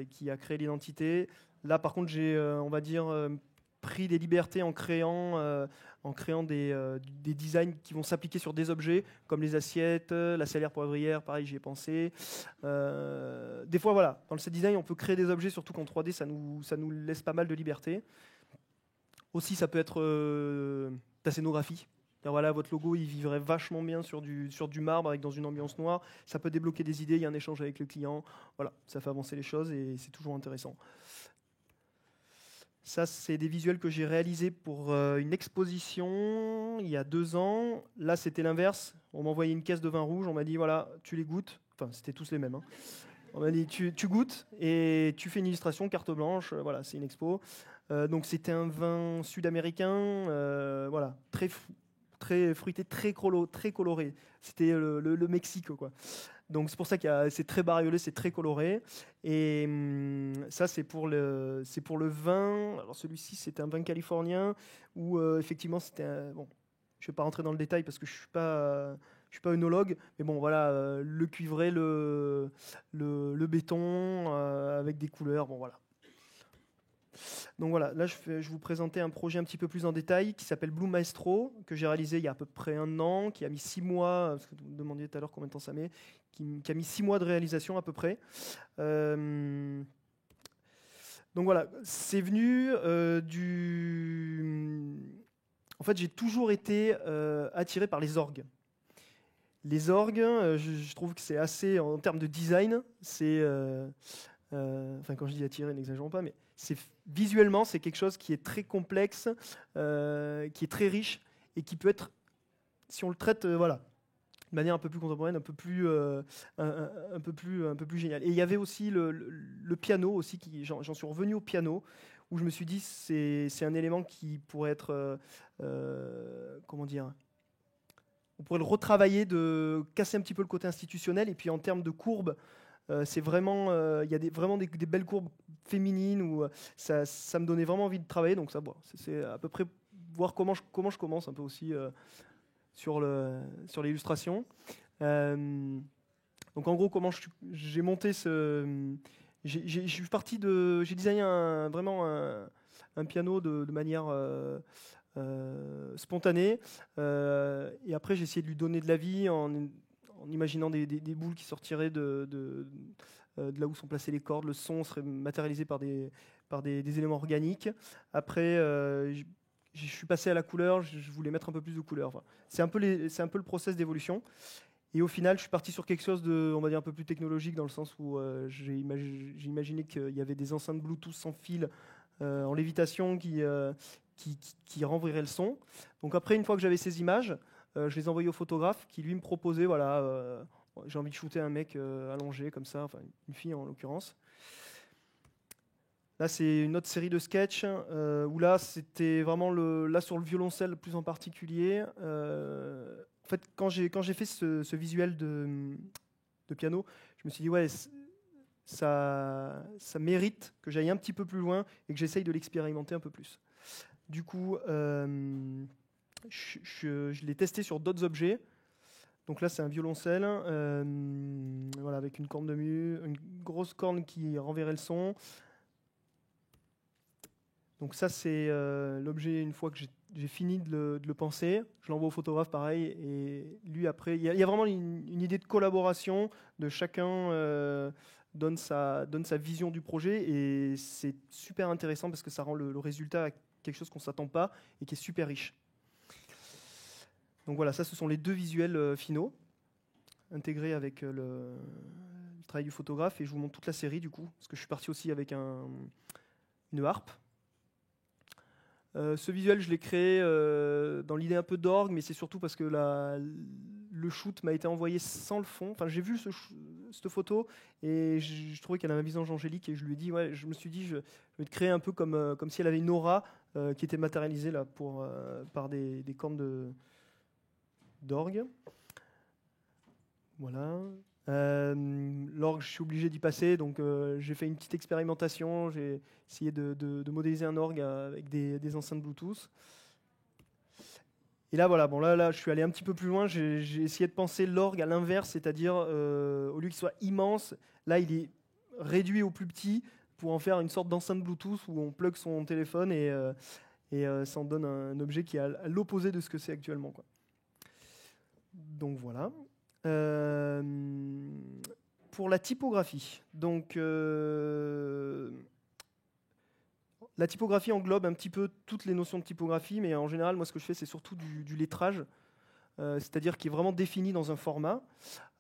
[SPEAKER 3] qui a créé l'identité. Là, par contre, j'ai, on va dire, pris des libertés en créant des designs qui vont s'appliquer sur des objets, comme les assiettes, la salière poivrière, pareil, j'y ai pensé. Des fois, voilà, dans le set design, on peut créer des objets, surtout qu'en 3D, ça nous laisse pas mal de liberté. Aussi, ça peut être ta scénographie. Voilà, votre logo, il vivrait vachement bien sur du marbre, avec dans une ambiance noire. Ça peut débloquer des idées, il y a un échange avec le client. Voilà, ça fait avancer les choses et c'est toujours intéressant. Ça, c'est des visuels que j'ai réalisés pour une exposition il y a 2 ans. Là, c'était l'inverse. On m'a envoyé une caisse de vin rouge. On m'a dit, voilà, tu les goûtes. Enfin, c'était tous les mêmes. Hein. On m'a dit, tu goûtes et tu fais une illustration, carte blanche. Voilà, c'est une expo. Donc, c'était un vin sud-américain. Voilà, très fruité, très coloré. C'était le Mexique, quoi. Donc c'est pour ça que c'est très bariolé, c'est très coloré. Et ça, c'est pour le vin. Alors celui-ci, c'était un vin californien où effectivement, c'était bon. Je vais pas rentrer dans le détail parce que je suis pas œnologue, mais bon, voilà, le cuivré, le béton avec des couleurs. Bon, voilà. Donc voilà, là je vais vous présenter un projet un petit peu plus en détail qui s'appelle Blue Maestro, que j'ai réalisé il y a à peu près 1 an, qui a mis 6 mois, parce que vous me demandiez tout à l'heure combien de temps ça met, qui a mis 6 mois de réalisation à peu près. Donc voilà, c'est venu En fait, j'ai toujours été attiré par les orgues. Les orgues, je trouve que c'est assez, en termes de design, c'est... Enfin, quand je dis attiré, n'exagérons pas, mais visuellement, c'est quelque chose qui est très complexe, qui est très riche et qui peut être, si on le traite, voilà, de manière un peu plus contemporaine, un peu plus géniale. Et il y avait aussi le piano aussi, j'en suis revenu au piano, où je me suis dit c'est un élément qui pourrait être, comment dire, on pourrait le retravailler, de casser un petit peu le côté institutionnel, et puis en termes de courbes. C'est vraiment, il y a vraiment des belles courbes féminines où ça me donnait vraiment envie de travailler. Donc ça, bon, c'est à peu près voir comment je commence un peu aussi sur l'illustration. Donc en gros, comment j'ai monté j'ai designé vraiment un piano de manière spontanée. Et après, j'ai essayé de lui donner de la vie en imaginant des boules qui sortiraient de là où sont placées les cordes. Le son serait matérialisé par des éléments organiques. Après, je suis passé à la couleur, je voulais mettre un peu plus de couleur. Enfin, c'est un peu le process d'évolution. Et au final, je suis parti sur quelque chose de, on va dire, un peu plus technologique, dans le sens où j'ai imaginé qu'il y avait des enceintes Bluetooth sans fil en lévitation qui renverraient le son. Donc après, une fois que j'avais ces images, je les envoyais au photographe qui lui me proposait, voilà, j'ai envie de shooter un mec allongé comme ça, enfin une fille en l'occurrence. Là, c'est une autre série de sketchs où là, c'était vraiment là sur le violoncelle plus en particulier. En fait, quand j'ai fait ce visuel de piano, je me suis dit ouais, ça mérite que j'aille un petit peu plus loin et que j'essaye de l'expérimenter un peu plus. Du coup, je l'ai testé sur d'autres objets. Donc là, c'est un violoncelle, voilà, avec une corne une grosse corne qui renverrait le son. Donc ça, c'est l'objet, une fois que j'ai fini de le penser, je l'envoie au photographe, pareil, et lui, après, il y a vraiment une idée de collaboration, de chacun donne sa vision du projet, et c'est super intéressant parce que ça rend le résultat quelque chose qu'on ne s'attend pas et qui est super riche. Donc voilà, ça, ce sont les 2 visuels finaux, intégrés avec le travail du photographe, et je vous montre toute la série, du coup, parce que je suis parti aussi avec une harpe. Ce visuel, je l'ai créé dans l'idée un peu d'orgue, mais c'est surtout parce que le shoot m'a été envoyé sans le fond. Enfin, j'ai vu cette photo et je trouvais qu'elle avait un visage angélique, et je lui ai dit, ouais, je me suis dit, je vais te créer un peu comme si elle avait une aura qui était matérialisée là par des cornes d'orgue. Voilà. L'orgue, je suis obligé d'y passer, donc j'ai fait une petite expérimentation, j'ai essayé de modéliser un orgue avec des enceintes Bluetooth. Et là, voilà, bon, là, je suis allé un petit peu plus loin, j'ai essayé de penser l'orgue à l'inverse, c'est-à-dire, au lieu qu'il soit immense, là, il est réduit au plus petit pour en faire une sorte d'enceinte Bluetooth où on plug son téléphone et Et ça en donne un objet qui est à l'opposé de ce que c'est actuellement, quoi. Donc voilà. Pour la typographie, donc la typographie englobe un petit peu toutes les notions de typographie, mais en général, moi, ce que je fais, c'est surtout du lettrage, c'est-à-dire qui est vraiment défini dans un format.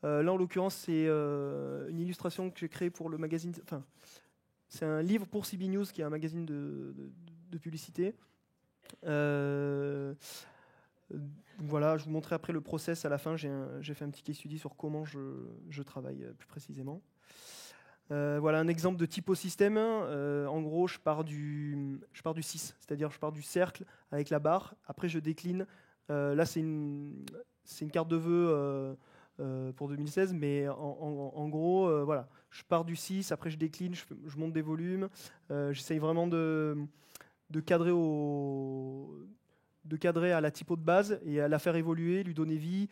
[SPEAKER 3] Là, en l'occurrence, c'est une illustration que j'ai créée pour le magazine. Enfin, c'est un livre pour CB News, qui est un magazine de publicité. Voilà, je vous montrerai après le process à la fin. J'ai fait un petit case study sur comment je travaille plus précisément. Voilà un exemple de typosystème. En gros, je pars du 6, c'est-à-dire je pars du cercle avec la barre. Après, je décline. Là, c'est une carte de vœux pour 2016, mais en gros, voilà, je pars du 6, après je décline, je monte des volumes. J'essaye vraiment de cadrer à la typo de base et à la faire évoluer, lui donner vie.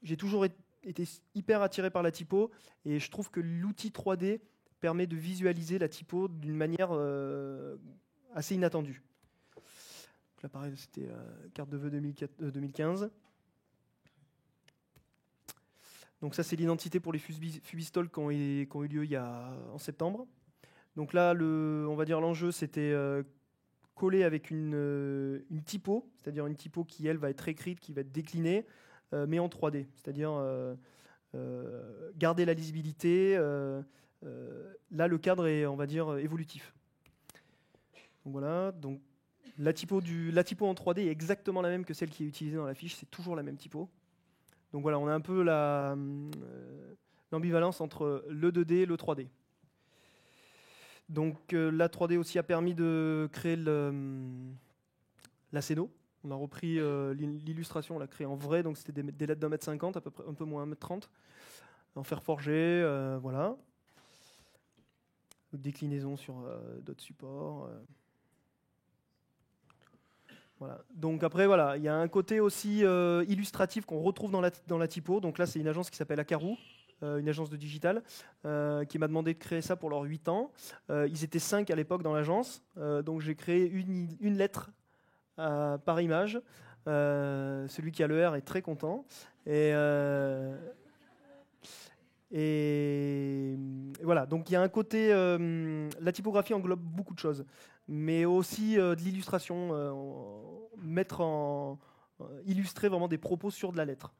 [SPEAKER 3] J'ai toujours été hyper attiré par la typo et je trouve que l'outil 3D permet de visualiser la typo d'une manière assez inattendue. Donc là, pareil, c'était carte de vœux 2015. Donc ça, c'est l'identité pour les Fubistol qui ont eu lieu en septembre. Donc là, on va dire l'enjeu, c'était coller avec une typo, c'est-à-dire une typo qui, elle, va être écrite, qui va être déclinée, mais en 3D, c'est-à-dire garder la lisibilité. Là, le cadre est, on va dire, évolutif. Donc voilà. Donc la typo en 3D est exactement la même que celle qui est utilisée dans la fiche. C'est toujours la même typo. Donc voilà, on a un peu l'ambivalence entre le 2D et le 3D. Donc la 3D aussi a permis de créer la Céno. On a repris l'illustration, on l'a créée en vrai, donc c'était des lettres d'1,50 m, à peu près un peu moins 1,30 m, en fer forgé, voilà. Déclinaison sur d'autres supports. Voilà. Donc après, voilà, il y a un côté aussi illustratif qu'on retrouve dans la typo. Donc là, c'est une agence qui s'appelle Akaru, une agence de digital, qui m'a demandé de créer ça pour leurs 8 ans. Ils étaient 5 à l'époque dans l'agence, donc j'ai créé une lettre par image. Celui qui a le R est très content. Et voilà, donc il y a un côté, la typographie englobe beaucoup de choses, mais aussi de l'illustration, illustrer vraiment des propos sur de la lettre.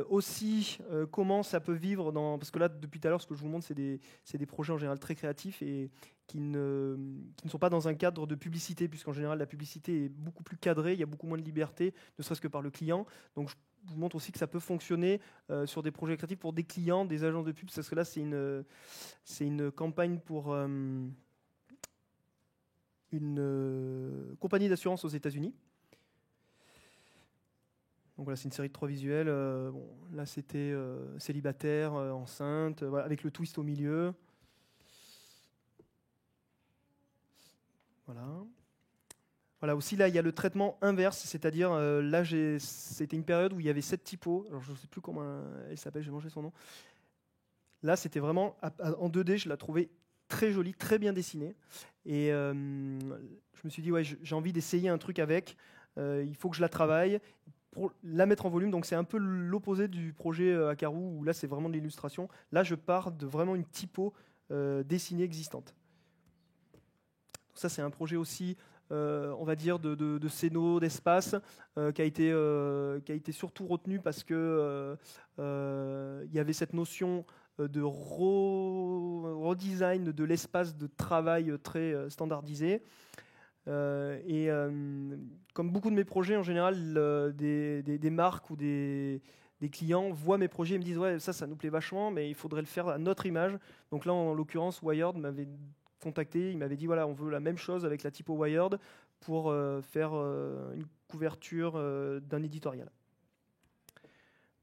[SPEAKER 3] Aussi, comment ça peut vivre parce que là, depuis tout à l'heure, ce que je vous montre, c'est des projets en général très créatifs et qui ne sont pas dans un cadre de publicité, puisqu'en général, la publicité est beaucoup plus cadrée, il y a beaucoup moins de liberté, ne serait-ce que par le client. Donc, je vous montre aussi que ça peut fonctionner sur des projets créatifs pour des clients, des agences de pub, parce que là, c'est une campagne pour une compagnie d'assurance aux États-Unis. Donc voilà, c'est une série de 3 visuels. Bon, là, c'était célibataire, enceinte, voilà, avec le twist au milieu. Voilà. Voilà, aussi là, il y a le traitement inverse, c'est-à-dire là, c'était une période où il y avait 7 typos. Alors, je ne sais plus comment elle s'appelle, j'ai mangé son nom. Là, c'était vraiment, en 2D, je la trouvais très jolie, très bien dessinée. Et je me suis dit, ouais, j'ai envie d'essayer un truc avec. Il faut que je la travaille pour la mettre en volume. Donc, c'est un peu l'opposé du projet Akaru, où là, c'est vraiment de l'illustration. Là, je pars de vraiment une typo dessinée existante. Donc, ça, c'est un projet aussi, on va dire, de scéno, d'espace, qui a été surtout retenu parce que il y avait cette notion de redesign de l'espace de travail très standardisé. Et comme beaucoup de mes projets, en général, des marques ou des clients voient mes projets et me disent « Ouais, ça nous plaît vachement, mais il faudrait le faire à notre image. » Donc là, en l'occurrence, Wired m'avait contacté, il m'avait dit « Voilà, on veut la même chose avec la typo Wired pour faire une couverture d'un éditorial. »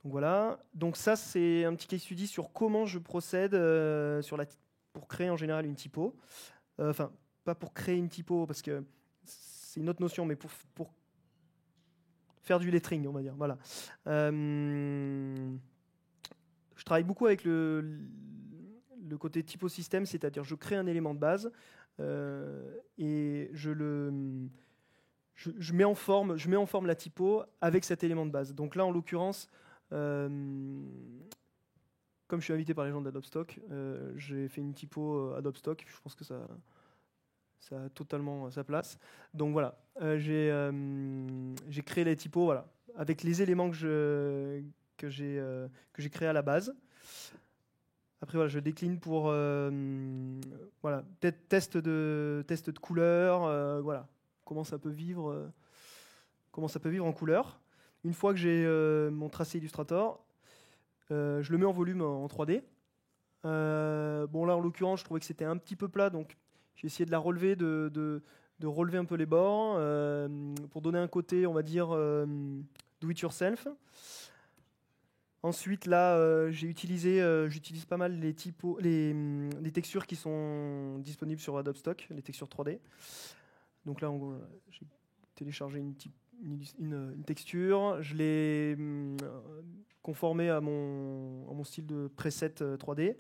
[SPEAKER 3] Donc voilà. Donc ça, c'est un petit case study sur comment je procède pour créer en général une typo. Enfin, pas pour créer une typo, parce que c'est une autre notion, mais pour faire du lettering, on va dire. Voilà. Je travaille beaucoup avec le côté typosystème, c'est-à-dire je crée un élément de base, et je mets en forme la typo avec cet élément de base. Donc là, en l'occurrence, comme je suis invité par les gens d'Adobe Stock, j'ai fait une typo Adobe Stock. Je pense que ça a totalement sa place. Donc voilà, j'ai créé les typos voilà, avec les éléments que j'ai créés à la base. Après, voilà, je décline pour voilà, test de couleur, voilà, comment ça peut vivre en couleur. Une fois que j'ai mon tracé Illustrator, je le mets en volume en 3D. Bon, là, en l'occurrence, je trouvais que c'était un petit peu plat, donc j'ai essayé de la relever, de relever un peu les bords pour donner un côté, on va dire, do it yourself. Ensuite, là, j'utilise pas mal les textures qui sont disponibles sur Adobe Stock, les textures 3D. Donc là, en gros, j'ai téléchargé une texture, je l'ai conformée à mon style de preset 3D.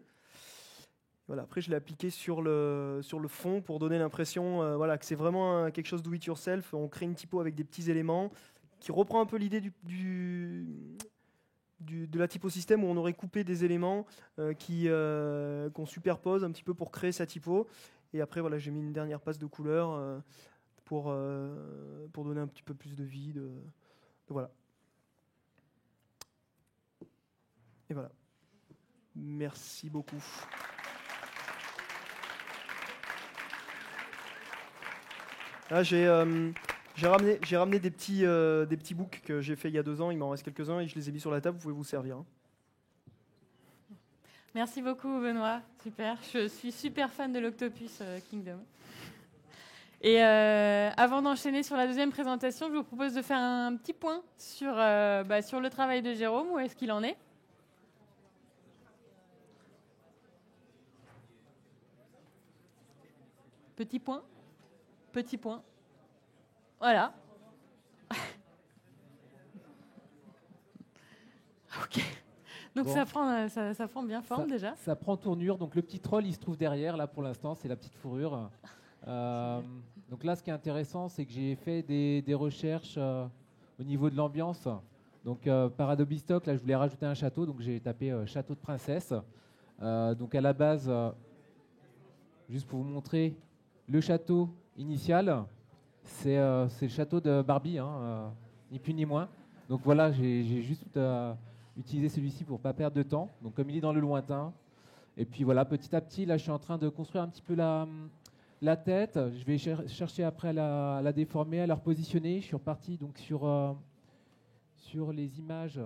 [SPEAKER 3] Voilà, après, je l'ai appliqué sur le fond pour donner l'impression voilà, que c'est vraiment quelque chose do it yourself. On crée une typo avec des petits éléments qui reprend un peu l'idée de la typo système où on aurait coupé des éléments qu'on superpose un petit peu pour créer sa typo. Et après, voilà, j'ai mis une dernière passe de couleur pour donner un petit peu plus de vie. Voilà. Et voilà. Merci beaucoup. Là, j'ai ramené des petits books que j'ai fait il y a 2 ans. Il m'en reste quelques-uns et je les ai mis sur la table. Vous pouvez vous servir. Hein.
[SPEAKER 1] Merci beaucoup, Benoît. Super. Je suis super fan de l'Octopus Kingdom. Et avant d'enchaîner sur la deuxième présentation, je vous propose de faire un petit point sur le travail de Jérôme. Où est-ce qu'il en est ? Petit point. Petit point. Voilà. Ok. Donc bon. ça prend bien forme déjà.
[SPEAKER 2] Ça prend tournure. Donc le petit troll, il se trouve derrière. Là, pour l'instant, c'est la petite fourrure. Donc là, ce qui est intéressant, c'est que j'ai fait des recherches au niveau de l'ambiance. Donc par Adobe Stock, là, je voulais rajouter un château. Donc j'ai tapé château de princesse. Donc à la base, juste pour vous montrer, le château initial, c'est le château de Barbie, hein, ni plus ni moins. Donc voilà, j'ai juste utilisé celui-ci pour ne pas perdre de temps. Donc comme il est dans le lointain. Et puis voilà, petit à petit, là, je suis en train de construire un petit peu la tête. Je vais chercher après à la déformer, à la repositionner. Je suis reparti donc sur les images.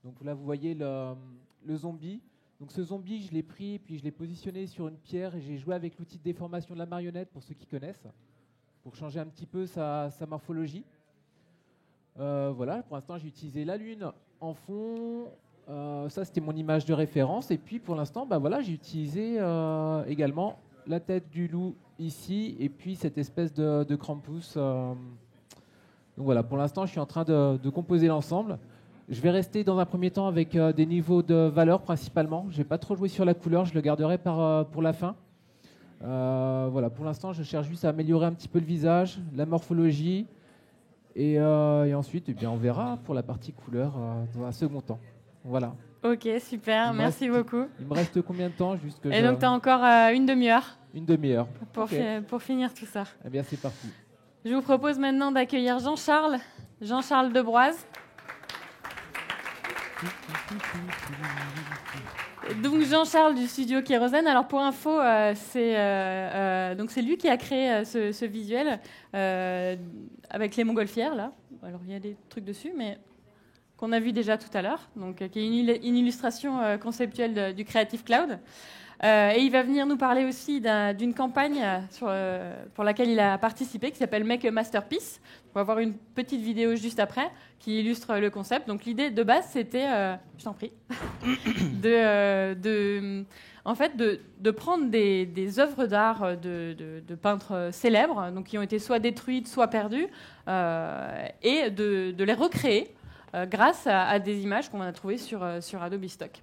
[SPEAKER 2] Donc là, vous voyez le zombie. Donc ce zombie, je l'ai pris, puis je l'ai positionné sur une pierre et j'ai joué avec l'outil de déformation de la marionnette, pour ceux qui connaissent, pour changer un petit peu sa morphologie. Voilà, pour l'instant, j'ai utilisé la lune en fond. Ça, c'était mon image de référence. Et puis, pour l'instant, voilà, j'ai utilisé également la tête du loup ici et puis cette espèce de Krampus. Donc voilà, pour l'instant, je suis en train de composer l'ensemble. Je vais rester dans un premier temps avec des niveaux de valeur principalement. Je n'ai pas trop joué sur la couleur, je le garderai pour la fin. Voilà, pour l'instant, je cherche juste à améliorer un petit peu le visage, la morphologie. Et ensuite, eh bien, on verra pour la partie couleur dans un second temps. Voilà.
[SPEAKER 1] Ok, super, merci beaucoup.
[SPEAKER 2] Il me reste combien de temps juste que
[SPEAKER 1] donc, tu as encore une demi-heure.
[SPEAKER 2] Une demi-heure.
[SPEAKER 1] Pour finir tout ça.
[SPEAKER 2] Eh bien, c'est parti.
[SPEAKER 1] Je vous propose maintenant d'accueillir Jean-Charles Debroise. Donc Jean-Charles du studio Kérosène. Alors pour info, c'est lui qui a créé ce visuel avec les montgolfières là. Alors il y a des trucs dessus, mais qu'on a vu déjà tout à l'heure. Donc qui est une illustration conceptuelle du Creative Cloud. Et il va venir nous parler aussi d'une campagne pour laquelle il a participé, qui s'appelle Make a Masterpiece. On va voir une petite vidéo juste après qui illustre le concept. Donc l'idée de base, c'était, je t'en prie, de prendre des œuvres d'art de peintres célèbres, donc qui ont été soit détruites, soit perdues, et de les recréer grâce à des images qu'on a trouvées sur Adobe Stock.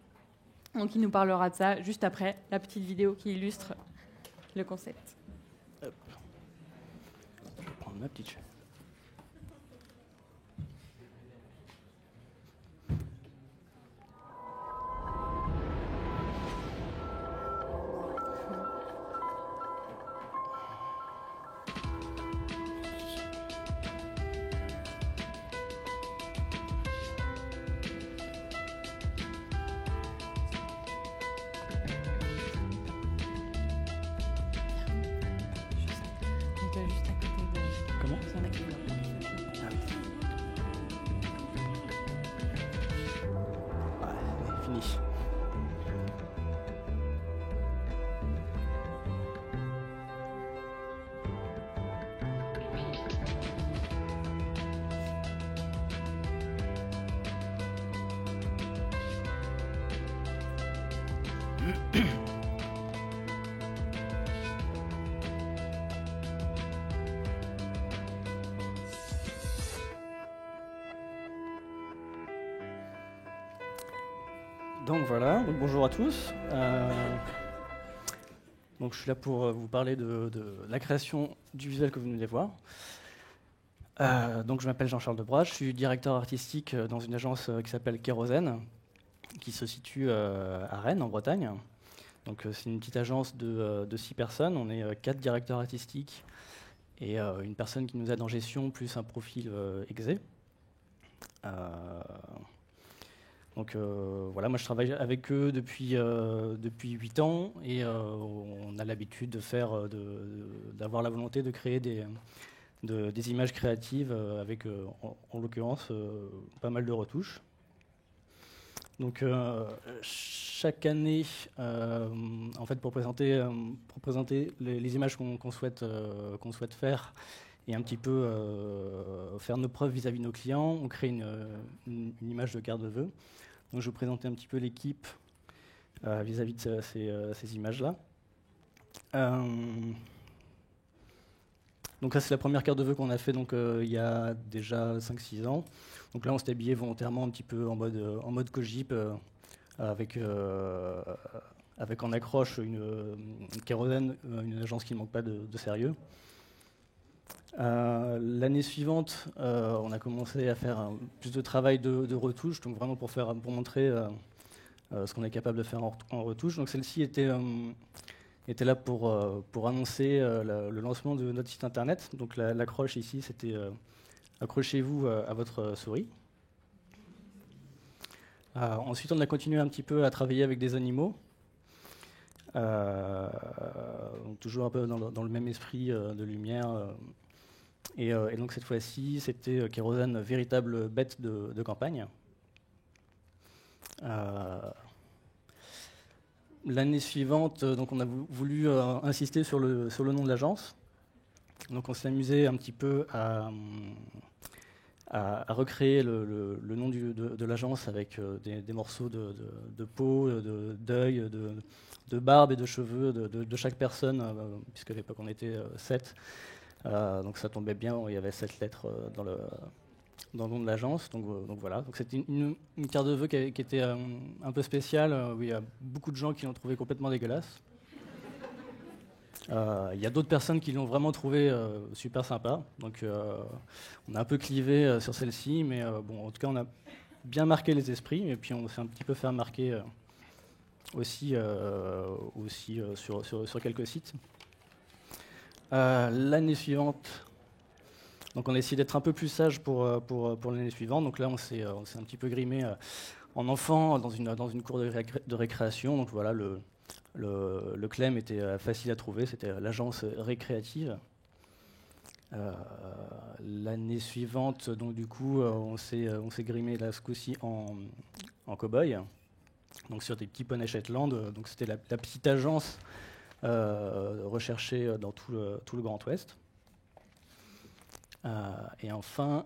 [SPEAKER 1] Donc il nous parlera de ça juste après la petite vidéo qui illustre le concept.
[SPEAKER 4] Hop. Je vais prendre ma petite chaise.
[SPEAKER 1] Juste à côté de...
[SPEAKER 4] Comment?
[SPEAKER 1] Il y en a qui veulent.
[SPEAKER 4] Ah oui. Ouais, fini. Donc voilà, donc bonjour à tous. Donc je suis là pour vous parler de la création du visuel que vous venez de voir. Donc je m'appelle Jean-Charles Debras, je suis directeur artistique dans une agence qui s'appelle Kérosène, qui se situe à Rennes, en Bretagne. Donc c'est une petite agence de 6 personnes, on est 4 directeurs artistiques et une personne qui nous aide en gestion, plus un profil exé. Donc voilà, moi je travaille avec eux depuis 8 ans et on a l'habitude d'avoir la volonté de créer des images créatives avec, en l'occurrence, pas mal de retouches. Donc chaque année, en fait, pour présenter les images qu'on souhaite faire et un petit peu faire nos preuves vis-à-vis de nos clients, on crée une image de carte de vœux. Donc je vais vous présenter un petit peu l'équipe vis-à-vis de ces images-là. Donc ça c'est la première carte de vœux qu'on a fait donc, il y a déjà 5-6 ans. Donc là on s'est habillé volontairement un petit peu en mode cogip avec en accroche une Kérosène, une agence qui ne manque pas de sérieux. L'année suivante, on a commencé à faire plus de travail de retouche, donc vraiment pour montrer ce qu'on est capable de faire en retouche. Donc celle-ci était là pour annoncer le lancement de notre site internet. Donc l'accroche ici, c'était accrochez-vous à votre souris. Ensuite, on a continué un petit peu à travailler avec des animaux. Donc toujours un peu dans le même esprit de lumière. Et donc cette fois-ci, c'était Kérosène, véritable bête de campagne. L'année suivante, donc on a voulu insister sur le nom de l'agence. Donc on s'est amusé un petit peu à recréer le nom de l'agence avec des morceaux de peau, d'œil, de barbe et de cheveux de chaque personne, puisqu'à l'époque on était 7. Donc ça tombait bien, il y avait 7 lettres dans le nom de l'agence. Donc voilà, donc c'était une carte de vœux qui était un peu spéciale, où il y a beaucoup de gens qui l'ont trouvé complètement dégueulasse. Il y a d'autres personnes qui l'ont vraiment trouvé super sympa. Donc on a un peu clivé sur celle-ci, mais bon, en tout cas on a bien marqué les esprits, et puis on s'est un petit peu fait remarquer aussi sur quelques sites. L'année suivante, donc on a essayé d'être un peu plus sage pour l'année suivante. Donc là, on s'est un petit peu grimé en enfant dans une cour de récréation. Donc voilà, le claim était facile à trouver, c'était l'agence récréative. L'année suivante, donc du coup, on s'est grimé là ce coup-ci en cow-boy, donc sur des petits poneys Shetland. Donc c'était la petite agence recherchée dans tout le Grand Ouest. Et enfin,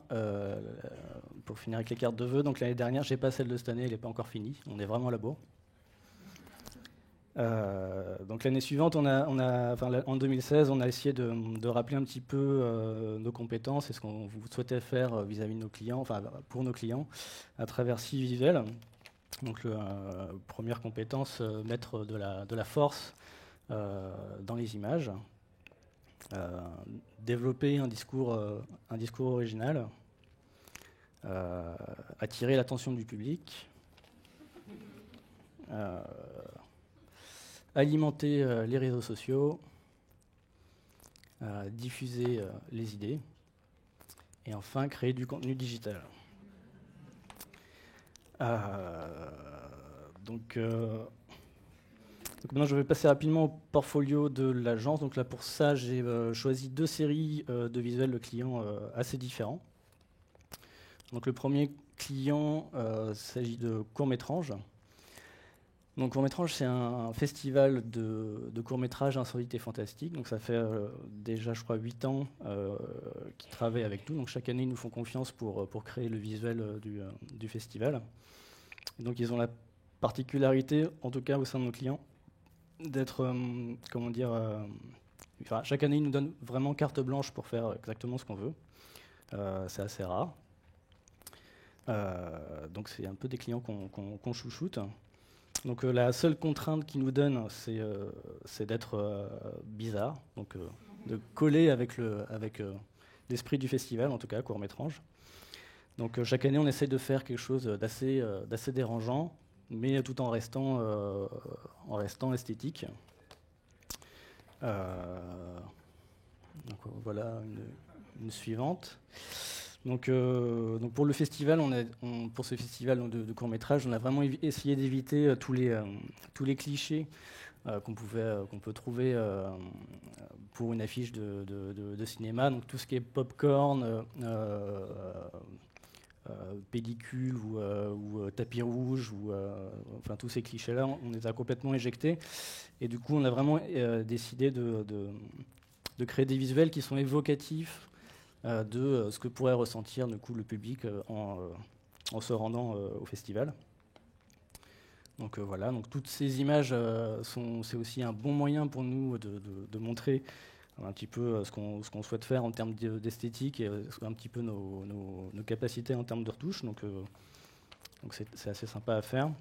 [SPEAKER 4] pour finir avec les cartes de vœux, donc l'année dernière, j'ai pas celle de cette année, elle n'est pas encore finie. On est vraiment à la bourre. Donc l'année suivante, en 2016, on a essayé de rappeler un petit peu nos compétences et ce qu'on souhaitait faire vis-à-vis de nos clients, enfin pour nos clients, à travers 6 visuels. Donc première compétence, mettre de la force dans les images, développer un discours original, attirer l'attention du public, alimenter les réseaux sociaux, diffuser les idées, et enfin créer du contenu digital. Donc maintenant, je vais passer rapidement au portfolio de l'agence. Donc là, pour ça, j'ai choisi 2 séries de visuels de clients assez différents. Donc le premier client, il s'agit de Court-Métrange. Donc Court-Métrange, c'est un festival de courts-métrages insolites et fantastiques. Donc ça fait déjà, je crois, 8 ans qu'ils travaillent avec nous. Donc chaque année, ils nous font confiance pour créer le visuel du festival. Et donc ils ont la particularité, en tout cas au sein de nos clients, d'être, chaque année, ils nous donnent vraiment carte blanche pour faire exactement ce qu'on veut. C'est assez rare. Donc c'est un peu des clients qu'on chouchoute. Donc la seule contrainte qu'ils nous donnent, c'est d'être bizarre, donc de coller avec l'esprit du festival, en tout cas Court-Métrange. Donc chaque année, on essaie de faire quelque chose d'assez dérangeant, mais tout en restant esthétique. Donc voilà une suivante. Donc pour le festival, pour ce festival de court-métrage, on a vraiment essayé d'éviter tous les clichés qu'on peut trouver pour une affiche de cinéma. Donc tout ce qui est pop-corn, pellicule ou tapis rouge, enfin tous ces clichés-là, on les a complètement éjectés. Et du coup, on a vraiment décidé de créer des visuels qui sont évocatifs de ce que pourrait ressentir du coup, le public en se rendant au festival. Donc voilà, donc toutes ces images, c'est aussi un bon moyen pour nous de montrer un petit peu ce qu'on souhaite faire en termes d'esthétique et un petit peu nos capacités en termes de retouche. Donc c'est assez sympa à faire.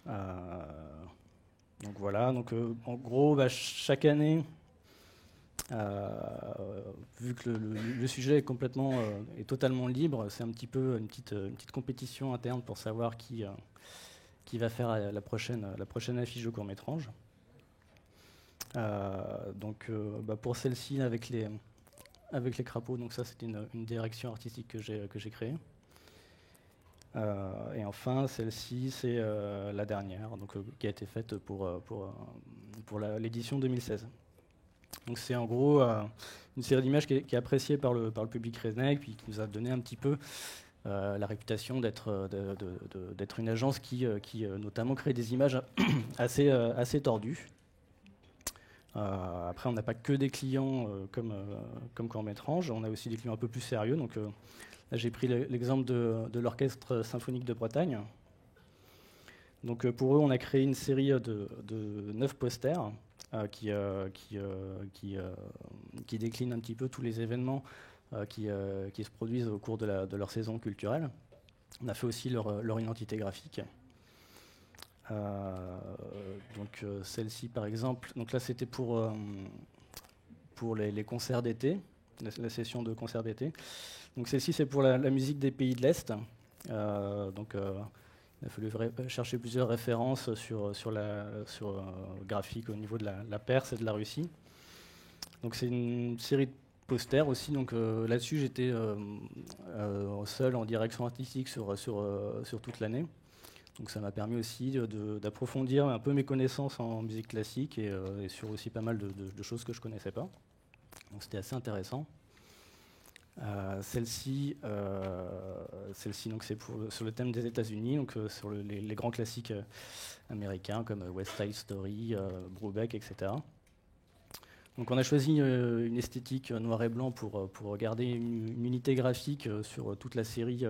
[SPEAKER 4] Donc voilà, donc en gros, chaque année, vu que le sujet est totalement libre, c'est un petit peu une petite compétition interne pour savoir qui va faire la prochaine affiche de court-métrage. Donc pour celle-ci avec les crapauds, donc ça c'était une direction artistique que j'ai créée. Et enfin celle-ci c'est la dernière, donc qui a été faite pour l'édition 2016. Donc c'est en gros une série d'images qui est appréciée par le public rennais, puis qui nous a donné un petit peu la réputation d'être une agence qui notamment crée des images assez tordues. Après, on n'a pas que des clients comme Court-Métrange, on a aussi des clients un peu plus sérieux. Donc là, j'ai pris l'exemple de l'Orchestre symphonique de Bretagne. Donc pour eux, on a créé une série de 9 posters qui déclinent un petit peu tous les événements qui se produisent au cours de leur saison culturelle. On a fait aussi leur identité graphique. Donc celle-ci par exemple, donc là c'était pour les concerts d'été, la session de concerts d'été. Donc celle-ci c'est pour la musique des pays de l'Est. Donc il a fallu chercher plusieurs références sur graphique au niveau de la Perse et de la Russie. Donc c'est une série de posters aussi. Donc là-dessus j'étais seul en direction artistique sur toute l'année. Donc ça m'a permis aussi d'approfondir un peu mes connaissances en musique classique et sur aussi pas mal de choses que je ne connaissais pas. Donc c'était assez intéressant. Celle-ci, donc c'est sur le thème des États-Unis, donc sur les grands classiques américains comme West Side Story, Brubeck, etc. Donc on a choisi une esthétique noir et blanc pour garder une unité graphique sur toute la série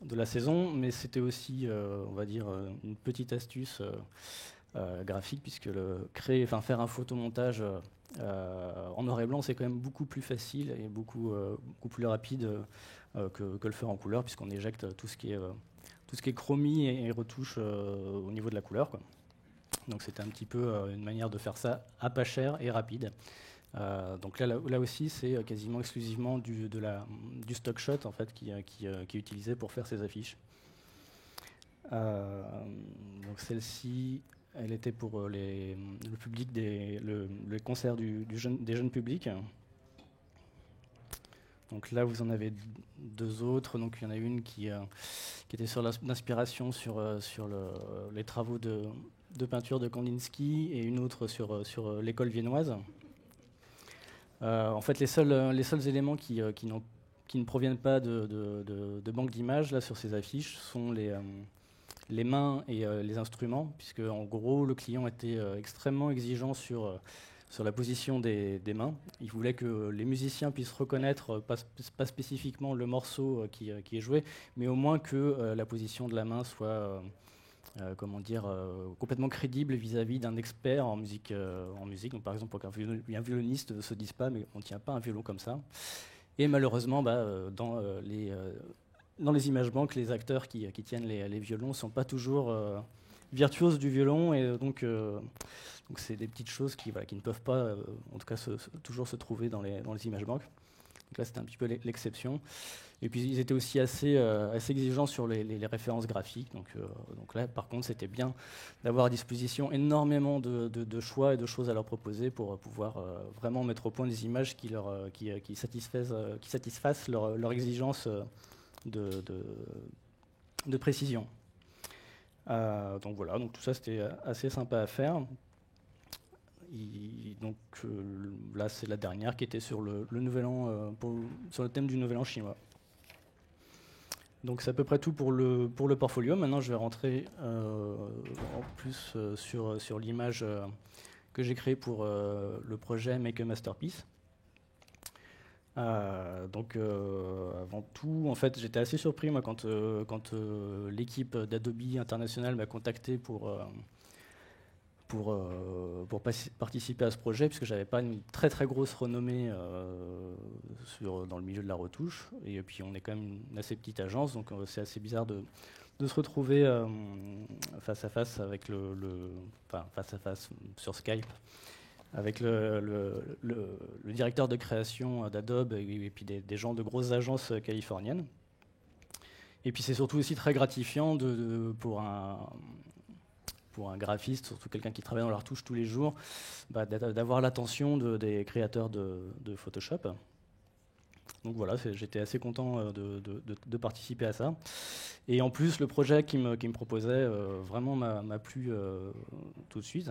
[SPEAKER 4] de la saison, mais c'était aussi, on va dire, une petite astuce graphique, puisque faire un photomontage en noir et blanc, c'est quand même beaucoup plus facile et beaucoup plus rapide que le faire en couleur, puisqu'on éjecte tout ce qui est chromie et retouche au niveau de la couleur, quoi. Donc c'était un petit peu une manière de faire ça à pas cher et rapide. Donc là aussi, c'est quasiment exclusivement du stock shot en fait, qui est utilisé pour faire ces affiches. Donc celle-ci, elle était pour le public le concert des jeunes publics. Donc là, vous en avez deux autres. Donc il y en a une qui était sur l'inspiration sur les travaux de peinture de Kandinsky et une autre sur l'école viennoise. En fait, les seuls éléments qui ne proviennent pas de banques d'images là sur ces affiches sont les mains et les instruments, puisque en gros le client était extrêmement exigeant sur la position des mains. Il voulait que les musiciens puissent reconnaître, pas spécifiquement le morceau qui est joué, mais au moins que la position de la main soit complètement crédible vis-à-vis d'un expert en musique. Donc, par exemple, pour qu'un violoniste ne se dise pas, mais on ne tient pas un violon comme ça. Et malheureusement, dans les images banques, les acteurs qui tiennent les violons ne sont pas toujours virtuoses du violon, et donc c'est des petites choses qui ne peuvent pas, en tout cas, toujours se trouver dans les images banques. Donc là, c'était un petit peu l'exception. Et puis, ils étaient aussi assez exigeants sur les références graphiques. Donc là, par contre, c'était bien d'avoir à disposition énormément de choix et de choses à leur proposer pour pouvoir vraiment mettre au point des images qui satisfassent leur exigence de précision. Donc voilà, donc tout ça, c'était assez sympa à faire. Donc là, c'est la dernière qui était sur le Nouvel An, sur le thème du Nouvel An chinois. Donc c'est à peu près tout pour le portfolio. Maintenant, je vais rentrer en plus sur l'image que j'ai créée pour le projet Make a Masterpiece. Donc avant tout, en fait, j'étais assez surpris moi quand l'équipe d'Adobe International m'a contacté pour participer à ce projet, puisque j'avais pas une très très grosse renommée dans le milieu de la retouche, et puis on est quand même une assez petite agence, donc c'est assez bizarre de se retrouver face à face avec face à face sur Skype avec le directeur de création d'Adobe et puis des gens de grosses agences californiennes. Et puis c'est surtout aussi très gratifiant pour un graphiste, surtout quelqu'un qui travaille dans la retouche tous les jours, d'avoir l'attention des créateurs de Photoshop. Donc voilà, j'étais assez content de participer à ça. Et en plus, le projet qui me proposait vraiment m'a plu tout de suite.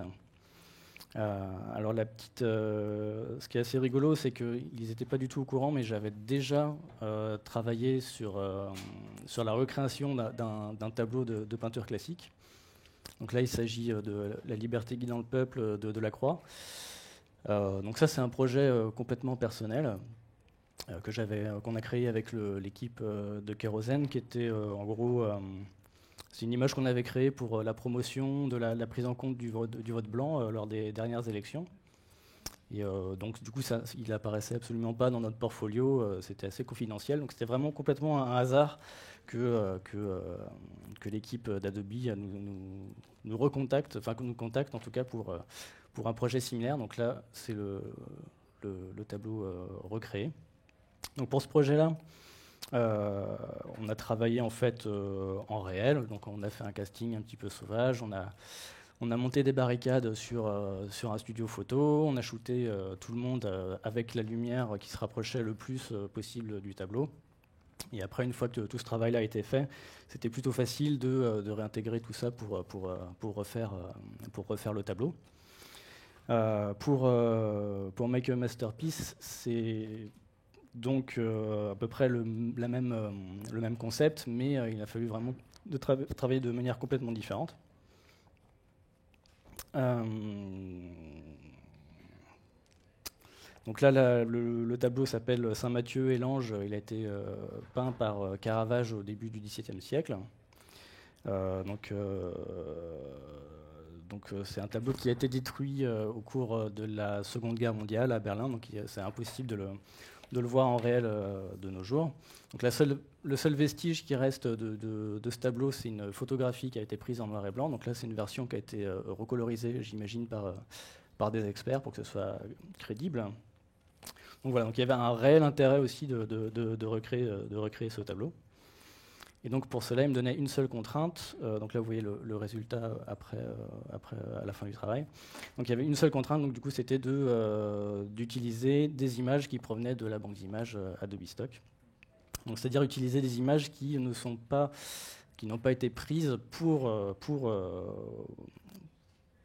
[SPEAKER 4] Alors ce qui est assez rigolo, c'est qu'ils n'étaient pas du tout au courant, mais j'avais déjà travaillé sur la recréation d'un tableau de peinture classique. Donc là, il s'agit de La liberté guidant le peuple de Delacroix. Donc ça, c'est un projet complètement personnel qu'on a créé avec l'équipe de Kérosène, qui était en gros... c'est une image qu'on avait créée pour la promotion de la prise en compte du vote blanc lors des dernières élections. Et donc, du coup, il n'apparaissait absolument pas dans notre portfolio, c'était assez confidentiel. Donc, c'était vraiment complètement un hasard que l'équipe d'Adobe nous recontacte, enfin, que nous contacte en tout cas pour un projet similaire. Donc là, c'est le tableau recréé. Donc, pour ce projet-là, on a travaillé en fait en réel, donc on a fait un casting un petit peu sauvage, on a monté des barricades sur un studio photo, on a shooté tout le monde avec la lumière qui se rapprochait le plus possible du tableau. Et après, une fois que tout ce travail-là a été fait, c'était plutôt facile de réintégrer tout ça pour refaire le tableau. Pour Make a Masterpiece, c'est donc à peu près le même concept, mais il a fallu vraiment travailler de manière complètement différente. Donc là, le tableau s'appelle Saint-Matthieu et l'Ange. Il a été peint par Caravage au début du XVIIe siècle. Donc c'est un tableau qui a été détruit au cours de la Seconde Guerre mondiale à Berlin. Donc c'est impossible de de le voir en réel de nos jours. Donc le seul vestige qui reste de ce tableau, c'est une photographie qui a été prise en noir et blanc. Donc là, c'est une version qui a été recolorisée, j'imagine, par des experts pour que ce soit crédible. Donc voilà, donc il y avait un réel intérêt aussi de recréer ce tableau. Et donc pour cela, il me donnait une seule contrainte. Donc là, vous voyez le résultat après, à la fin du travail. Donc il y avait une seule contrainte, donc du coup, c'était d'utiliser des images qui provenaient de la banque d'images Adobe Stock. Donc c'est-à-dire utiliser des images qui n'ont pas été prises pour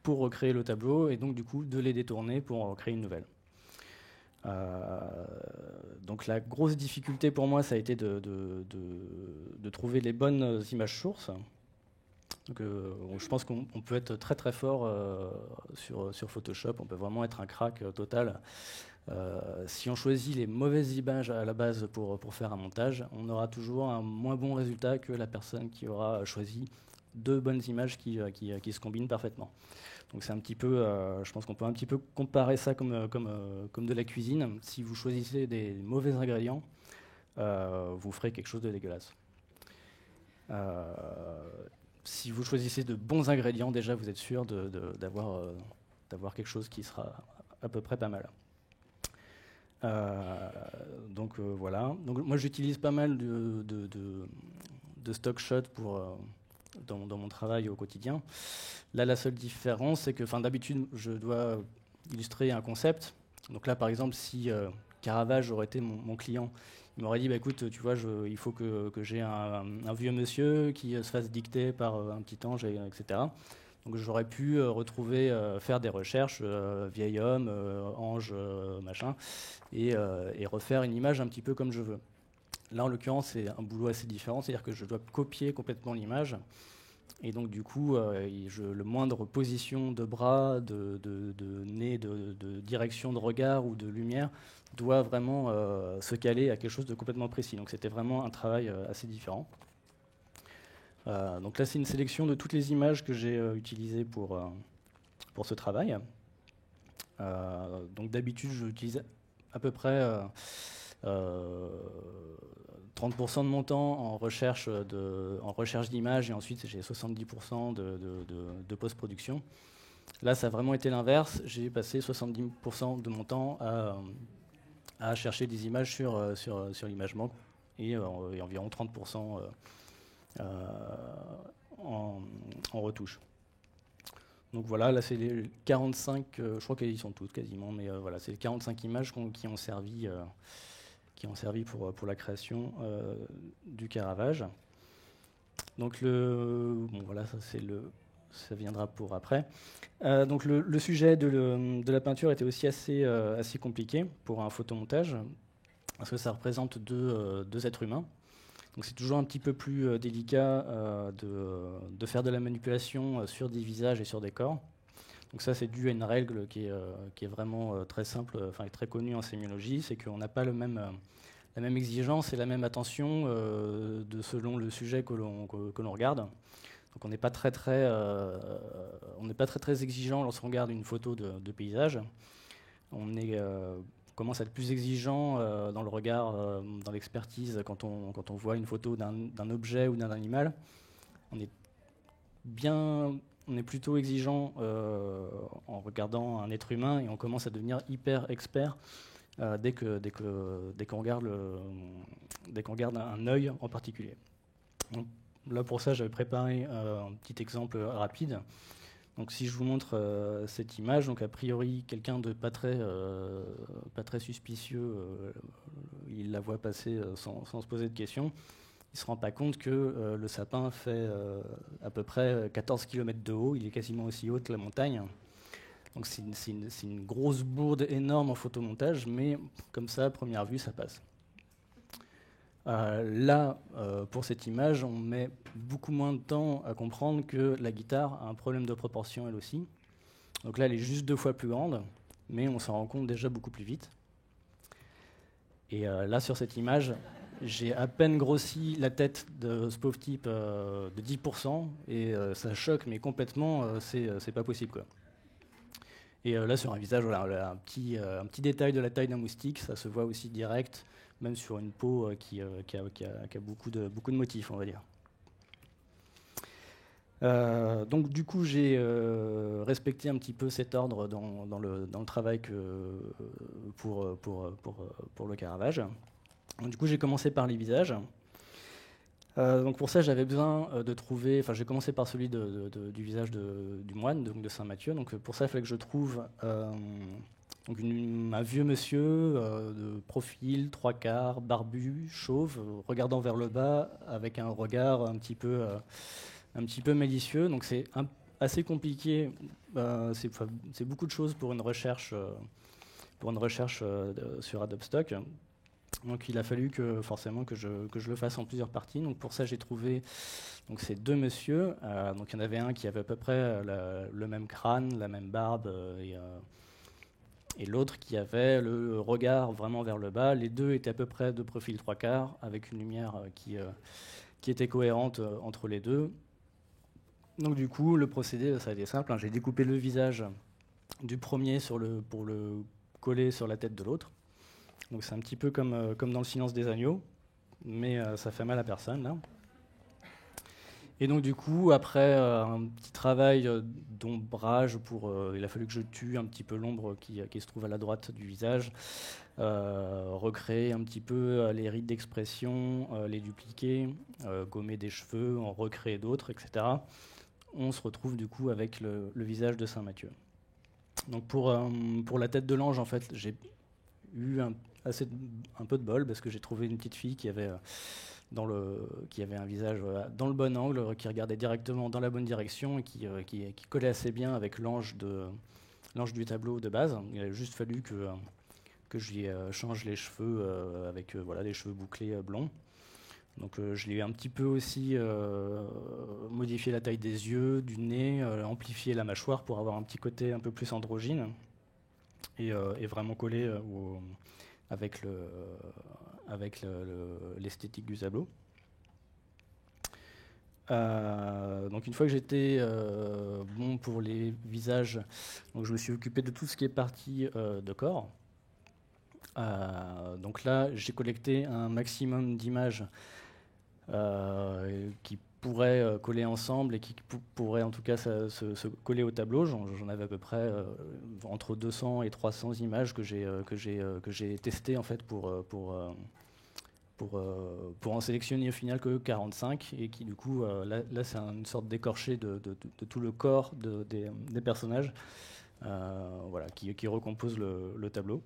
[SPEAKER 4] recréer le tableau, et donc du coup de les détourner pour créer une nouvelle. Donc la grosse difficulté pour moi, ça a été de trouver les bonnes images sources. Donc, je pense qu'on peut être très très fort sur Photoshop, on peut vraiment être un crack total. Si on choisit les mauvaises images à la base pour faire un montage, on aura toujours un moins bon résultat que la personne qui aura choisi deux bonnes images qui se combinent parfaitement. Donc c'est un petit peu, je pense qu'on peut un petit peu comparer ça comme de la cuisine. Si vous choisissez des mauvais ingrédients, vous ferez quelque chose de dégueulasse. Si vous choisissez de bons ingrédients, déjà vous êtes sûr d'avoir quelque chose qui sera à peu près pas mal. Donc voilà. Donc moi j'utilise pas mal de stock shots dans mon travail au quotidien. Là, la seule différence, c'est que d'habitude, je dois illustrer un concept. Donc là, par exemple, si Caravage aurait été mon client, il m'aurait dit, écoute, tu vois, il faut que j'ai un vieux monsieur qui se fasse dicter par un petit ange, etc. Donc j'aurais pu faire des recherches, vieil homme, ange, machin, et refaire une image un petit peu comme je veux. Là, en l'occurrence, c'est un boulot assez différent, c'est-à-dire que je dois copier complètement l'image. Et donc, du coup, le moindre position de bras, de nez, de direction de regard ou de lumière doit vraiment se caler à quelque chose de complètement précis. Donc, c'était vraiment un travail assez différent. Donc là, c'est une sélection de toutes les images que j'ai utilisées pour ce travail. Donc, d'habitude, j'utilise à peu près 30% de mon temps en recherche d'images, et ensuite j'ai 70% de post-production. Là, ça a vraiment été l'inverse. J'ai passé 70% de mon temps à chercher des images sur l'imagement et environ 30% en retouche. Donc voilà, là c'est les 45, je crois qu'elles y sont toutes quasiment, mais voilà, c'est les 45 images qui ont servi pour la création du Caravage. Donc voilà, ça viendra pour après. Donc le sujet de la peinture était aussi assez compliqué pour un photomontage, parce que ça représente deux êtres humains. Donc c'est toujours un petit peu plus délicat de faire de la manipulation sur des visages et sur des corps. Donc ça, c'est dû à une règle qui est vraiment très simple, et très connue en sémiologie, c'est qu'on n'a pas la même exigence et la même attention selon le sujet que l'on regarde. Donc on n'est pas très exigeant lorsqu'on regarde une photo de paysage. On commence à être plus exigeant dans le regard, dans l'expertise, quand on voit une photo d'un objet ou d'un animal. On est plutôt exigeant en regardant un être humain, et on commence à devenir hyper expert dès qu'on regarde un œil en particulier. Donc, là pour ça, j'avais préparé un petit exemple rapide. Donc si je vous montre cette image, donc a priori quelqu'un de pas très suspicieux, il la voit passer sans se poser de questions. Il ne se rend pas compte que le sapin fait à peu près 14 km de haut, il est quasiment aussi haut que la montagne. Donc c'est une grosse bourde énorme en photomontage, mais comme ça, à première vue, ça passe. Là, pour cette image, on met beaucoup moins de temps à comprendre que la guitare a un problème de proportion elle aussi. Donc là, elle est juste 2 fois plus grande, mais on s'en rend compte déjà beaucoup plus vite. Et là, sur cette image, j'ai à peine grossi la tête de ce pauvre type de 10%, et ça choque, mais complètement, c'est pas possible, quoi. Et là, sur un visage, voilà, un petit détail de la taille d'un moustique, ça se voit aussi direct, même sur une peau qui a beaucoup de motifs, on va dire. Donc du coup, j'ai respecté un petit peu cet ordre dans le travail pour le Caravage. Donc, du coup, j'ai commencé par les visages. Donc pour ça, j'avais besoin de trouver. Enfin, j'ai commencé par celui du visage du moine, donc de Saint Matthieu. Donc pour ça, il fallait que je trouve donc un vieux monsieur de profil, 3/4, barbu, chauve, regardant vers le bas, avec un regard un petit peu malicieux. Donc c'est assez compliqué. C'est beaucoup de choses pour une recherche sur Adobe Stock. Donc il a fallu forcément que je le fasse en plusieurs parties. Donc pour ça, j'ai trouvé donc, ces deux messieurs. Donc il y en avait un qui avait à peu près le même crâne, la même barbe, et l'autre qui avait le regard vraiment vers le bas. Les deux étaient à peu près de profil 3/4, avec une lumière qui était cohérente entre les deux. Donc du coup, le procédé, ça a été simple. J'ai découpé le visage du premier pour le coller sur la tête de l'autre. Donc c'est un petit peu comme dans Le Silence des agneaux, mais ça fait mal à personne, là. Et donc du coup, après un petit travail d'ombrage, il a fallu que je tue un petit peu l'ombre qui se trouve à la droite du visage, recréer un petit peu les rides d'expression, les dupliquer, gommer des cheveux, en recréer d'autres, etc. On se retrouve du coup avec le visage de Saint Matthieu. Donc pour la tête de l'ange, en fait, j'ai eu un peu de bol, parce que j'ai trouvé une petite fille qui avait un visage dans le bon angle, qui regardait directement dans la bonne direction et qui collait assez bien avec l'ange du tableau de base. Il a juste fallu que je lui change les cheveux avec des cheveux bouclés blonds. Donc je lui ai un petit peu aussi modifié la taille des yeux, du nez, amplifié la mâchoire pour avoir un petit côté un peu plus androgyne et vraiment collé avec l'esthétique du tableau. Donc une fois que j'étais bon pour les visages, donc je me suis occupé de tout ce qui est partie de corps. Donc là, j'ai collecté un maximum d'images qui pourraient coller ensemble et qui pourraient en tout cas se coller au tableau. J'en avais à peu près entre 200 et 300 images que j'ai testées en fait pour en sélectionner au final que 45, et qui du coup là c'est une sorte d'écorché de tout le corps des personnages, qui recompose le tableau.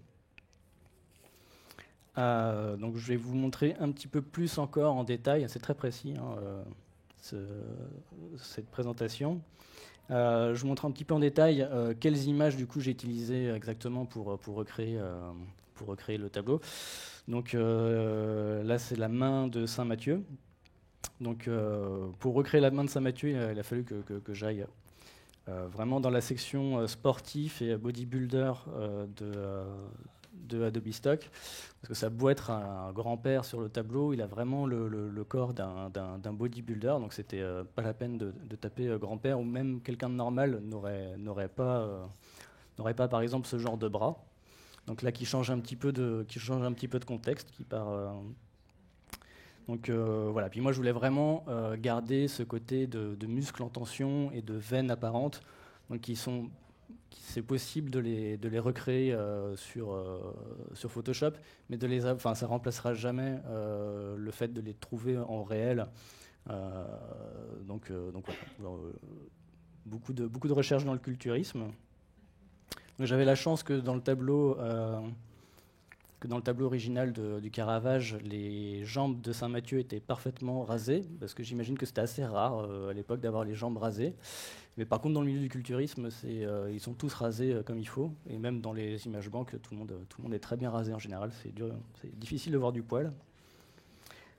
[SPEAKER 4] Donc je vais vous montrer un petit peu plus encore en détail, c'est très précis cette présentation. Je vous montre un petit peu en détail quelles images du coup j'ai utilisées exactement pour recréer le tableau. Donc là c'est la main de Saint Matthieu. Donc pour recréer la main de Saint Matthieu, il a fallu que j'aille vraiment dans la section sportif et bodybuilder de Adobe Stock, parce que ça a beau être un grand-père sur le tableau, il a vraiment le corps d'un bodybuilder, donc c'était pas la peine de taper grand-père, ou même quelqu'un de normal n'aurait pas par exemple ce genre de bras. Donc là qui change un petit peu de contexte, qui part. Donc voilà. Puis moi je voulais vraiment garder ce côté de muscles en tension et de veines apparentes, donc c'est possible de les recréer sur Photoshop, mais ça remplacera jamais le fait de les trouver en réel. Donc voilà. Beaucoup de recherches dans le culturisme. Donc, j'avais la chance que dans le tableau original du Caravage, les jambes de Saint Matthieu étaient parfaitement rasées, parce que j'imagine que c'était assez rare à l'époque d'avoir les jambes rasées. Mais par contre, dans le milieu du culturisme, ils sont tous rasés comme il faut, et même dans les images banques, tout le monde est très bien rasé en général. C'est difficile de voir du poil.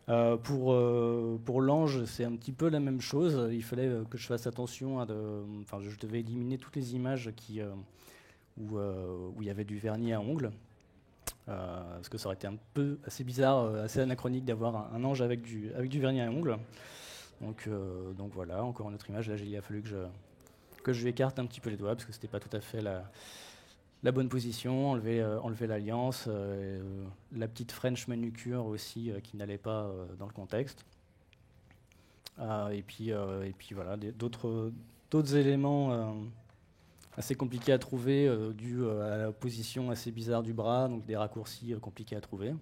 [SPEAKER 4] Pour l'ange, c'est un petit peu la même chose. Il fallait que je fasse attention je devais éliminer toutes les images où il y avait du vernis à ongles. Parce que ça aurait été un peu assez bizarre, assez anachronique d'avoir un ange avec du vernis à ongles. Donc voilà, encore une autre image. Là, il a fallu que que je lui écarte un petit peu les doigts parce que c'était pas tout à fait la bonne position, enlever l'alliance, la petite French manucure aussi qui n'allait pas dans le contexte. Et puis voilà, d'autres éléments assez compliqués à trouver dus à la position assez bizarre du bras, donc des raccourcis compliqués à trouver.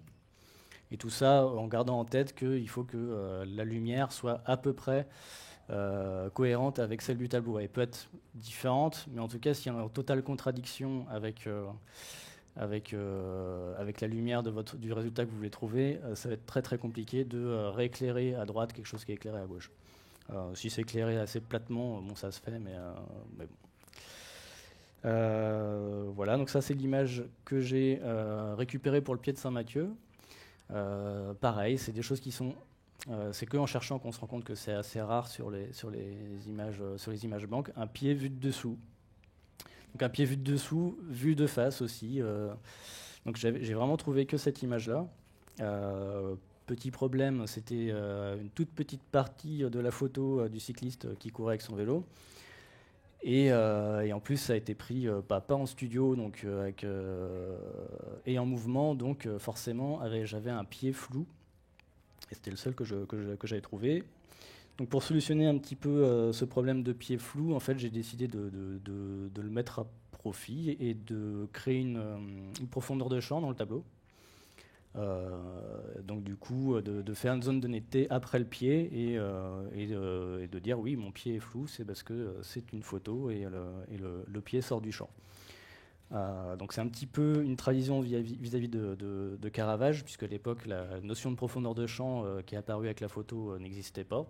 [SPEAKER 4] Et tout ça en gardant en tête qu'il faut que la lumière soit à peu près cohérente avec celle du tableau. Elle peut être différente, mais en tout cas, s'il y a une totale contradiction avec la lumière du résultat que vous voulez trouver, ça va être très très compliqué de rééclairer à droite quelque chose qui est éclairé à gauche. Si c'est éclairé assez platement, bon, ça se fait, mais bon. Voilà, donc ça c'est l'image que j'ai récupérée pour le pied de Saint-Mathieu. Pareil, c'est des choses qui sont... c'est qu'en cherchant qu'on se rend compte que c'est assez rare sur les images blanques, un pied vu de dessous. Donc un pied vu de dessous, vu de face aussi. Donc j'ai vraiment trouvé que cette image-là. Petit problème, c'était une toute petite partie de la photo du cycliste qui courait avec son vélo. Et en plus, ça a été pris pas en studio donc, et en mouvement, donc forcément, j'avais un pied flou. Et c'était le seul que j'avais trouvé. Donc pour solutionner un petit peu ce problème de pied flou, en fait, j'ai décidé de le mettre à profit et de créer une profondeur de champ dans le tableau. Donc du coup, de faire une zone de netteté après le pied et de dire oui, mon pied est flou, c'est parce que c'est une photo et le pied sort du champ. Donc c'est un petit peu une tradition vis-à-vis de Caravage, puisque à l'époque, la notion de profondeur de champ qui est apparue avec la photo n'existait pas.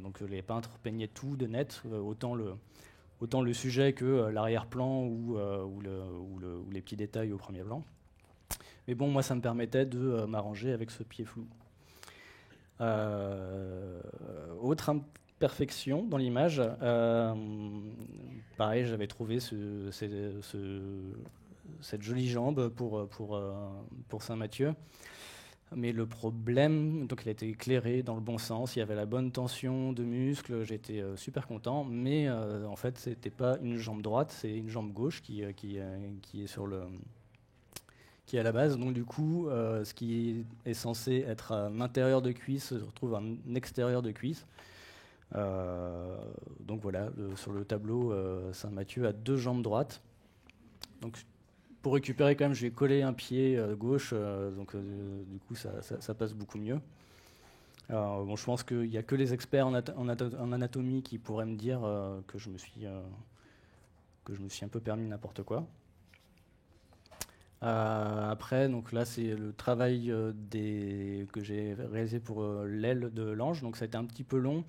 [SPEAKER 4] Donc les peintres peignaient tout de net, autant le sujet que l'arrière-plan ou les petits détails au premier plan. Mais bon, moi, ça me permettait de m'arranger avec ce pied flou. Autre imperfection dans l'image, pareil, j'avais trouvé cette jolie jambe pour Saint-Mathieu. Mais le problème, donc il a été éclairé dans le bon sens, il y avait la bonne tension de muscles, j'étais super content, mais en fait, c'était pas une jambe droite, c'est une jambe gauche qui est sur le... qui est à la base. Donc du coup, ce qui est censé être un intérieur de cuisse se retrouve un extérieur de cuisse. Donc voilà, sur le tableau, Saint-Mathieu a deux jambes droites. Donc pour récupérer quand même, je vais coller un pied gauche, donc du coup ça passe beaucoup mieux. Bon, je pense qu'il n'y a que les experts en anatomie qui pourraient me dire que je me suis un peu permis n'importe quoi. Après, donc là, c'est le travail que j'ai réalisé pour l'aile de l'ange. Donc ça a été un petit peu long.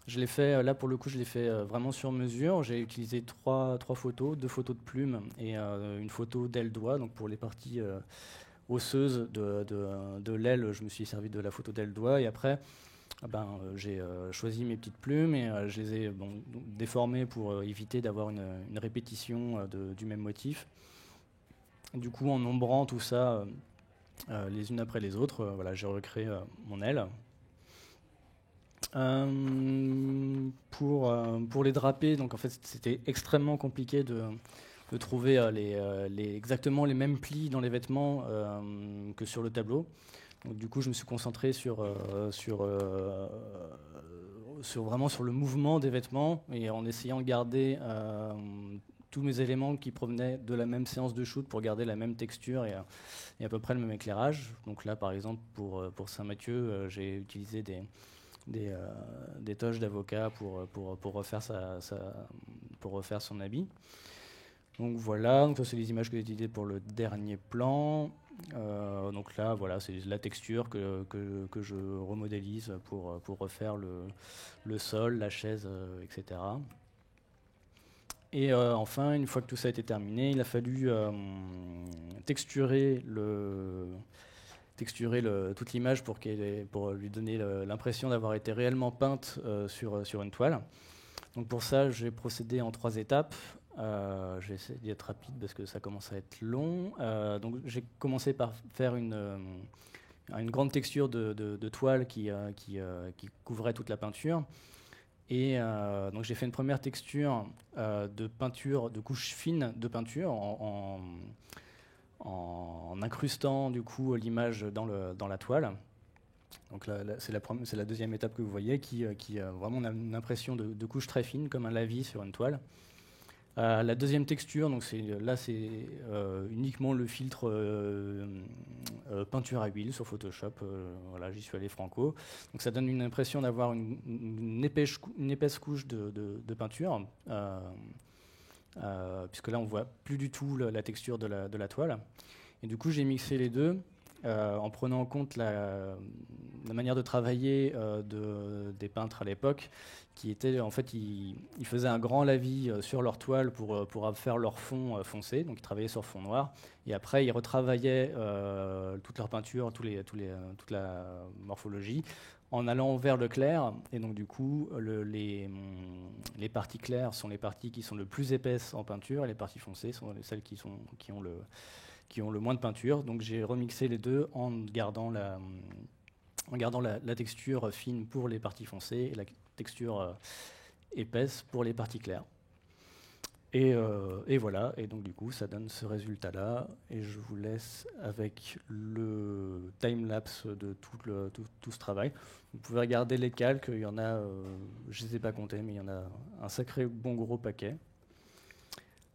[SPEAKER 4] Je l'ai fait, là pour le coup, je l'ai fait vraiment sur mesure. J'ai utilisé trois photos, 2 photos de plumes et une photo d'aile-doigt. Donc pour les parties osseuses de l'aile, je me suis servi de la photo d'aile-doigt. Et après, j'ai choisi mes petites plumes et je les ai déformées pour éviter d'avoir une répétition du même motif. Du coup, en ombrant tout ça les unes après les autres, voilà, j'ai recréé mon aile. Pour les drapés, donc en fait, c'était extrêmement compliqué de trouver exactement les mêmes plis dans les vêtements que sur le tableau. Donc, du coup, je me suis concentré vraiment sur le mouvement des vêtements et en essayant de garder tous mes éléments qui provenaient de la même séance de shoot pour garder la même texture et à peu près le même éclairage. Donc là, par exemple, pour Saint-Mathieu, j'ai utilisé des toches d'avocat pour refaire son habit. Donc voilà, donc ça c'est les images que j'ai utilisées pour le dernier plan. Donc là, voilà, c'est la texture que je remodélise pour refaire le sol, la chaise, etc. Et enfin, une fois que tout ça a été terminé, il a fallu texturer toute l'image pour lui donner l'impression d'avoir été réellement peinte sur une toile. Donc pour ça, j'ai procédé en 3 étapes. Je vais essayer d'être rapide parce que ça commence à être long. Donc j'ai commencé par faire une grande texture de toile qui couvrait toute la peinture. Et donc j'ai fait une première texture de peinture, de couche fine de peinture en incrustant du coup l'image dans la toile. Donc c'est la deuxième étape que vous voyez qui a vraiment une impression de couche très fine comme un lavis sur une toile. La deuxième texture, donc c'est uniquement le filtre peinture à huile sur Photoshop. Voilà, j'y suis allé franco. Donc ça donne une impression d'avoir une épaisse couche de peinture, puisque là on voit plus du tout la texture de la toile. Et du coup j'ai mixé les deux en prenant en compte la manière de travailler des peintres à l'époque, qui était en fait ils faisaient un grand lavis sur leur toile pour faire leur fond foncé, donc ils travaillaient sur fond noir, et après ils retravaillaient toute leur peinture, toute la morphologie, en allant vers le clair, et donc du coup les parties claires sont les parties qui sont le plus épaisses en peinture, et les parties foncées sont celles qui ont le moins de peinture. Donc j'ai remixé les deux en gardant la texture fine pour les parties foncées et la texture épaisse pour les parties claires. Et voilà, et donc du coup ça donne ce résultat-là, et je vous laisse avec le time-lapse de tout ce travail. Vous pouvez regarder les calques, il y en a, je ne les ai pas comptés, mais il y en a un sacré bon gros paquet.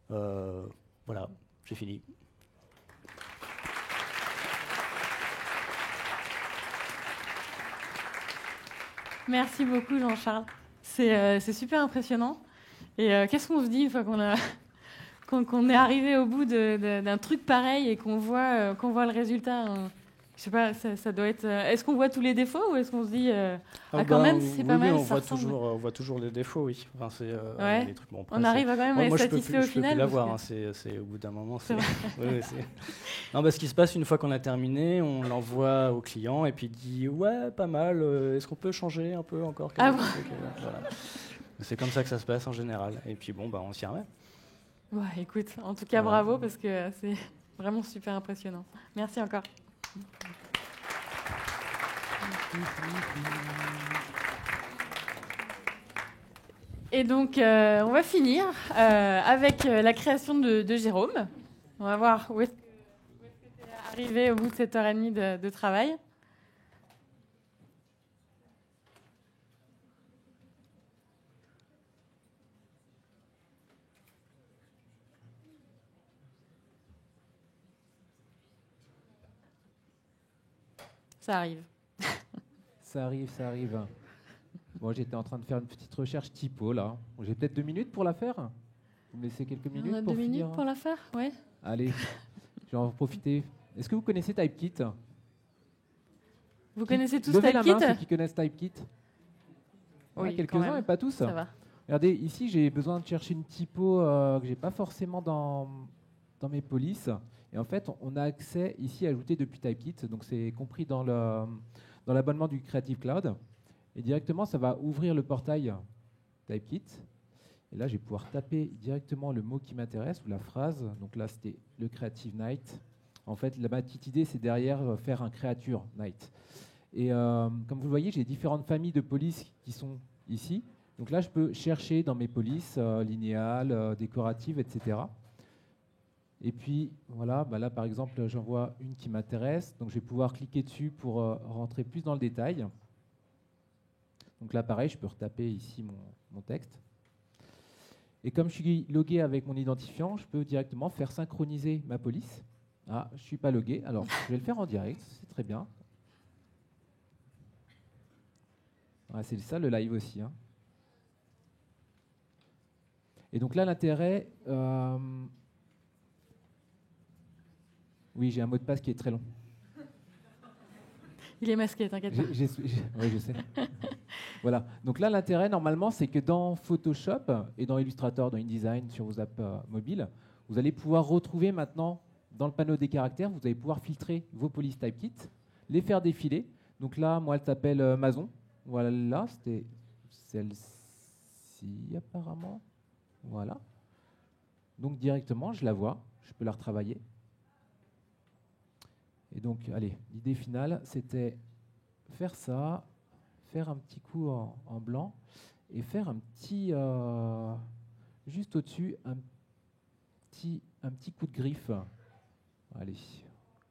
[SPEAKER 4] Voilà, j'ai fini.
[SPEAKER 1] Merci beaucoup Jean-Charles. C'est super impressionnant. Et qu'est-ce qu'on se dit une fois qu'on est arrivé au bout d'un truc pareil et qu'on voit le résultat Je sais pas, ça doit être. Est-ce qu'on voit tous les défauts ou est-ce qu'on se dit quand même c'est pas mal,
[SPEAKER 4] on
[SPEAKER 1] ça
[SPEAKER 4] voit toujours les défauts, oui. Enfin,
[SPEAKER 1] ouais.
[SPEAKER 4] les trucs, bon,
[SPEAKER 1] on arrive quand même à être satisfait au final.
[SPEAKER 4] Je peux plus l'avoir. Hein, c'est au bout d'un moment. Non, ce qui se passe une fois qu'on a terminé, on l'envoie au client et puis il dit ouais, pas mal. Est-ce qu'on peut changer un peu encore
[SPEAKER 1] bon.
[SPEAKER 4] Voilà. C'est comme ça que ça se passe en général. Et puis bon, on s'y remet.
[SPEAKER 1] Ouais, écoute, en tout cas, bravo parce que c'est vraiment super impressionnant. Merci encore. Et donc, on va finir avec la création de Jérôme. On va voir où est-ce que tu es arrivé au bout de cette heure et demie de travail. Ça arrive.
[SPEAKER 2] Ça arrive. Bon, j'étais en train de faire une petite recherche typo, là. J'ai peut-être 2 minutes pour la faire. Vous me laissez quelques minutes
[SPEAKER 1] on a
[SPEAKER 2] pour
[SPEAKER 1] 2 minutes
[SPEAKER 2] finir
[SPEAKER 1] pour la faire, ouais.
[SPEAKER 2] Allez, je vais en profiter. Est-ce que vous connaissez TypeKit?
[SPEAKER 1] Vous connaissez tous
[SPEAKER 2] Levez
[SPEAKER 1] TypeKit?
[SPEAKER 2] la main, ceux qui connaissent TypeKit.
[SPEAKER 1] Oui,
[SPEAKER 2] quelques-uns, mais pas tous.
[SPEAKER 1] Ça va.
[SPEAKER 2] Regardez, ici, j'ai besoin de chercher une typo que j'ai pas forcément dans mes polices. Et en fait, on a accès ici à ajouter depuis TypeKit. Donc, c'est compris dans l'abonnement du Creative Cloud. Et directement, ça va ouvrir le portail TypeKit. Et là, je vais pouvoir taper directement le mot qui m'intéresse ou la phrase. Donc là, c'était le Creative Night. En fait, ma petite idée, c'est derrière faire un Creature Night. Et comme vous le voyez, j'ai différentes familles de polices qui sont ici. Donc là, je peux chercher dans mes polices linéales, décoratives, etc. Et puis, voilà, là, par exemple, j'en vois une qui m'intéresse. Donc, je vais pouvoir cliquer dessus pour rentrer plus dans le détail. Donc là, pareil, je peux retaper ici mon texte. Et comme je suis logué avec mon identifiant, je peux directement faire synchroniser ma police. Ah, je ne suis pas logué, alors je vais le faire en direct, c'est très bien. Ah, c'est ça le live aussi. Hein. Et donc là, l'intérêt... Oui, j'ai un mot de passe qui est très long.
[SPEAKER 1] Il est masqué, t'inquiète pas.
[SPEAKER 2] Oui, je sais. Voilà. Donc là, l'intérêt, normalement, c'est que dans Photoshop et dans Illustrator, dans InDesign, sur vos apps mobiles, vous allez pouvoir retrouver maintenant, dans le panneau des caractères, vous allez pouvoir filtrer vos polices TypeKit, les faire défiler. Donc là, moi, elle s'appelle Mason. Voilà, c'était celle-ci, apparemment. Voilà. Donc directement, je la vois, je peux la retravailler. Et donc, allez, l'idée finale, c'était faire ça, faire un petit coup en blanc, et faire un petit, juste au-dessus, un petit coup de griffe. Allez,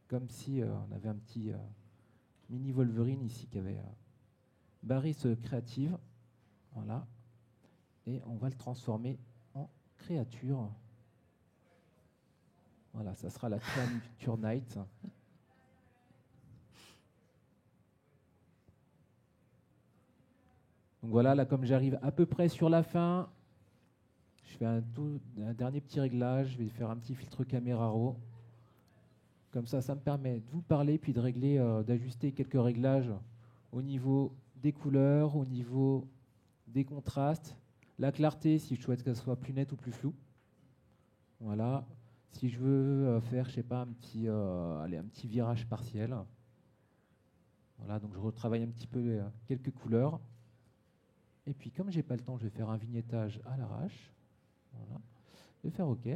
[SPEAKER 2] comme si on avait un petit mini Wolverine ici qui avait barré ce créative. Voilà. Et on va le transformer en créature. Voilà, ça sera la créature Knight. Donc voilà, là comme j'arrive à peu près sur la fin, je fais un dernier petit réglage, je vais faire un petit filtre caméra raw. Comme ça me permet de vous parler puis de régler, d'ajuster quelques réglages au niveau des couleurs, au niveau des contrastes, la clarté si je souhaite qu'elle soit plus nette ou plus floue. Voilà. Si je veux faire, je sais pas, un petit virage partiel. Voilà, donc je retravaille un petit peu quelques couleurs. Et puis, comme j'ai pas le temps, je vais faire un vignettage à l'arrache. Voilà. Je vais faire OK.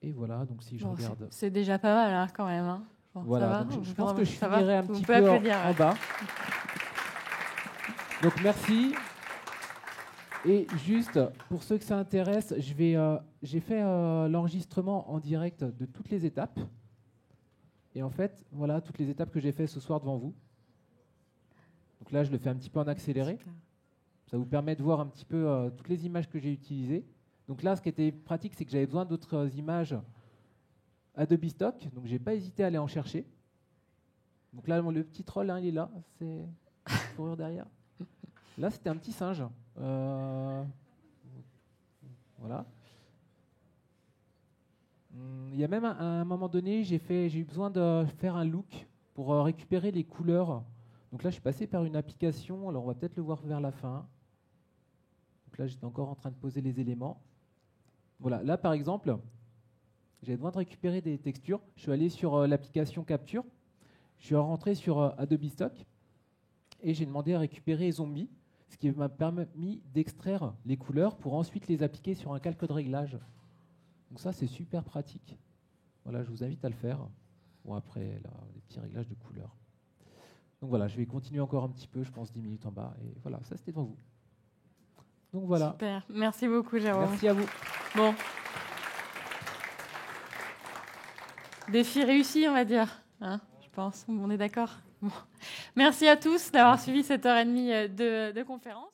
[SPEAKER 2] Et voilà, donc si je regarde...
[SPEAKER 1] C'est déjà pas mal, hein, quand même. Hein. Bon,
[SPEAKER 2] voilà, donc je pense que je finirai un petit peu
[SPEAKER 1] applaudir,
[SPEAKER 2] en bas. Donc merci. Et juste, pour ceux que ça intéresse, j'ai fait l'enregistrement en direct de toutes les étapes. Et en fait, voilà toutes les étapes que j'ai fait ce soir devant vous. Donc là, je le fais un petit peu en accéléré.
[SPEAKER 1] Super.
[SPEAKER 2] Ça vous permet de voir un petit peu toutes les images que j'ai utilisées. Donc là, ce qui était pratique, c'est que j'avais besoin d'autres images Adobe Stock. Donc, j'ai pas hésité à aller en chercher. Donc là, le petit troll, hein, il est là. C'est la fourrure derrière. Là, c'était un petit singe. Voilà. Il y a même à un moment donné, j'ai eu besoin de faire un look pour récupérer les couleurs. Donc là, je suis passé par une application. Alors, on va peut-être le voir vers la fin. Donc là, j'étais encore en train de poser les éléments. Voilà. Là, par exemple, j'avais besoin de récupérer des textures. Je suis allé sur l'application Capture. Je suis rentré sur Adobe Stock et j'ai demandé à récupérer Zombie, ce qui m'a permis d'extraire les couleurs pour ensuite les appliquer sur un calque de réglage. Donc ça, c'est super pratique. Voilà, je vous invite à le faire. Bon, après, là, les petits réglages de couleurs. Donc voilà, je vais continuer encore un petit peu, je pense 10 minutes en bas. Et voilà, ça, c'était devant vous. Donc voilà.
[SPEAKER 1] Super. Merci beaucoup, Jérôme.
[SPEAKER 2] Merci à vous.
[SPEAKER 1] Bon. Défi réussi, on va dire. Hein, je pense. On est d'accord. Bon. Merci à tous d'avoir suivi cette heure et demie de conférence.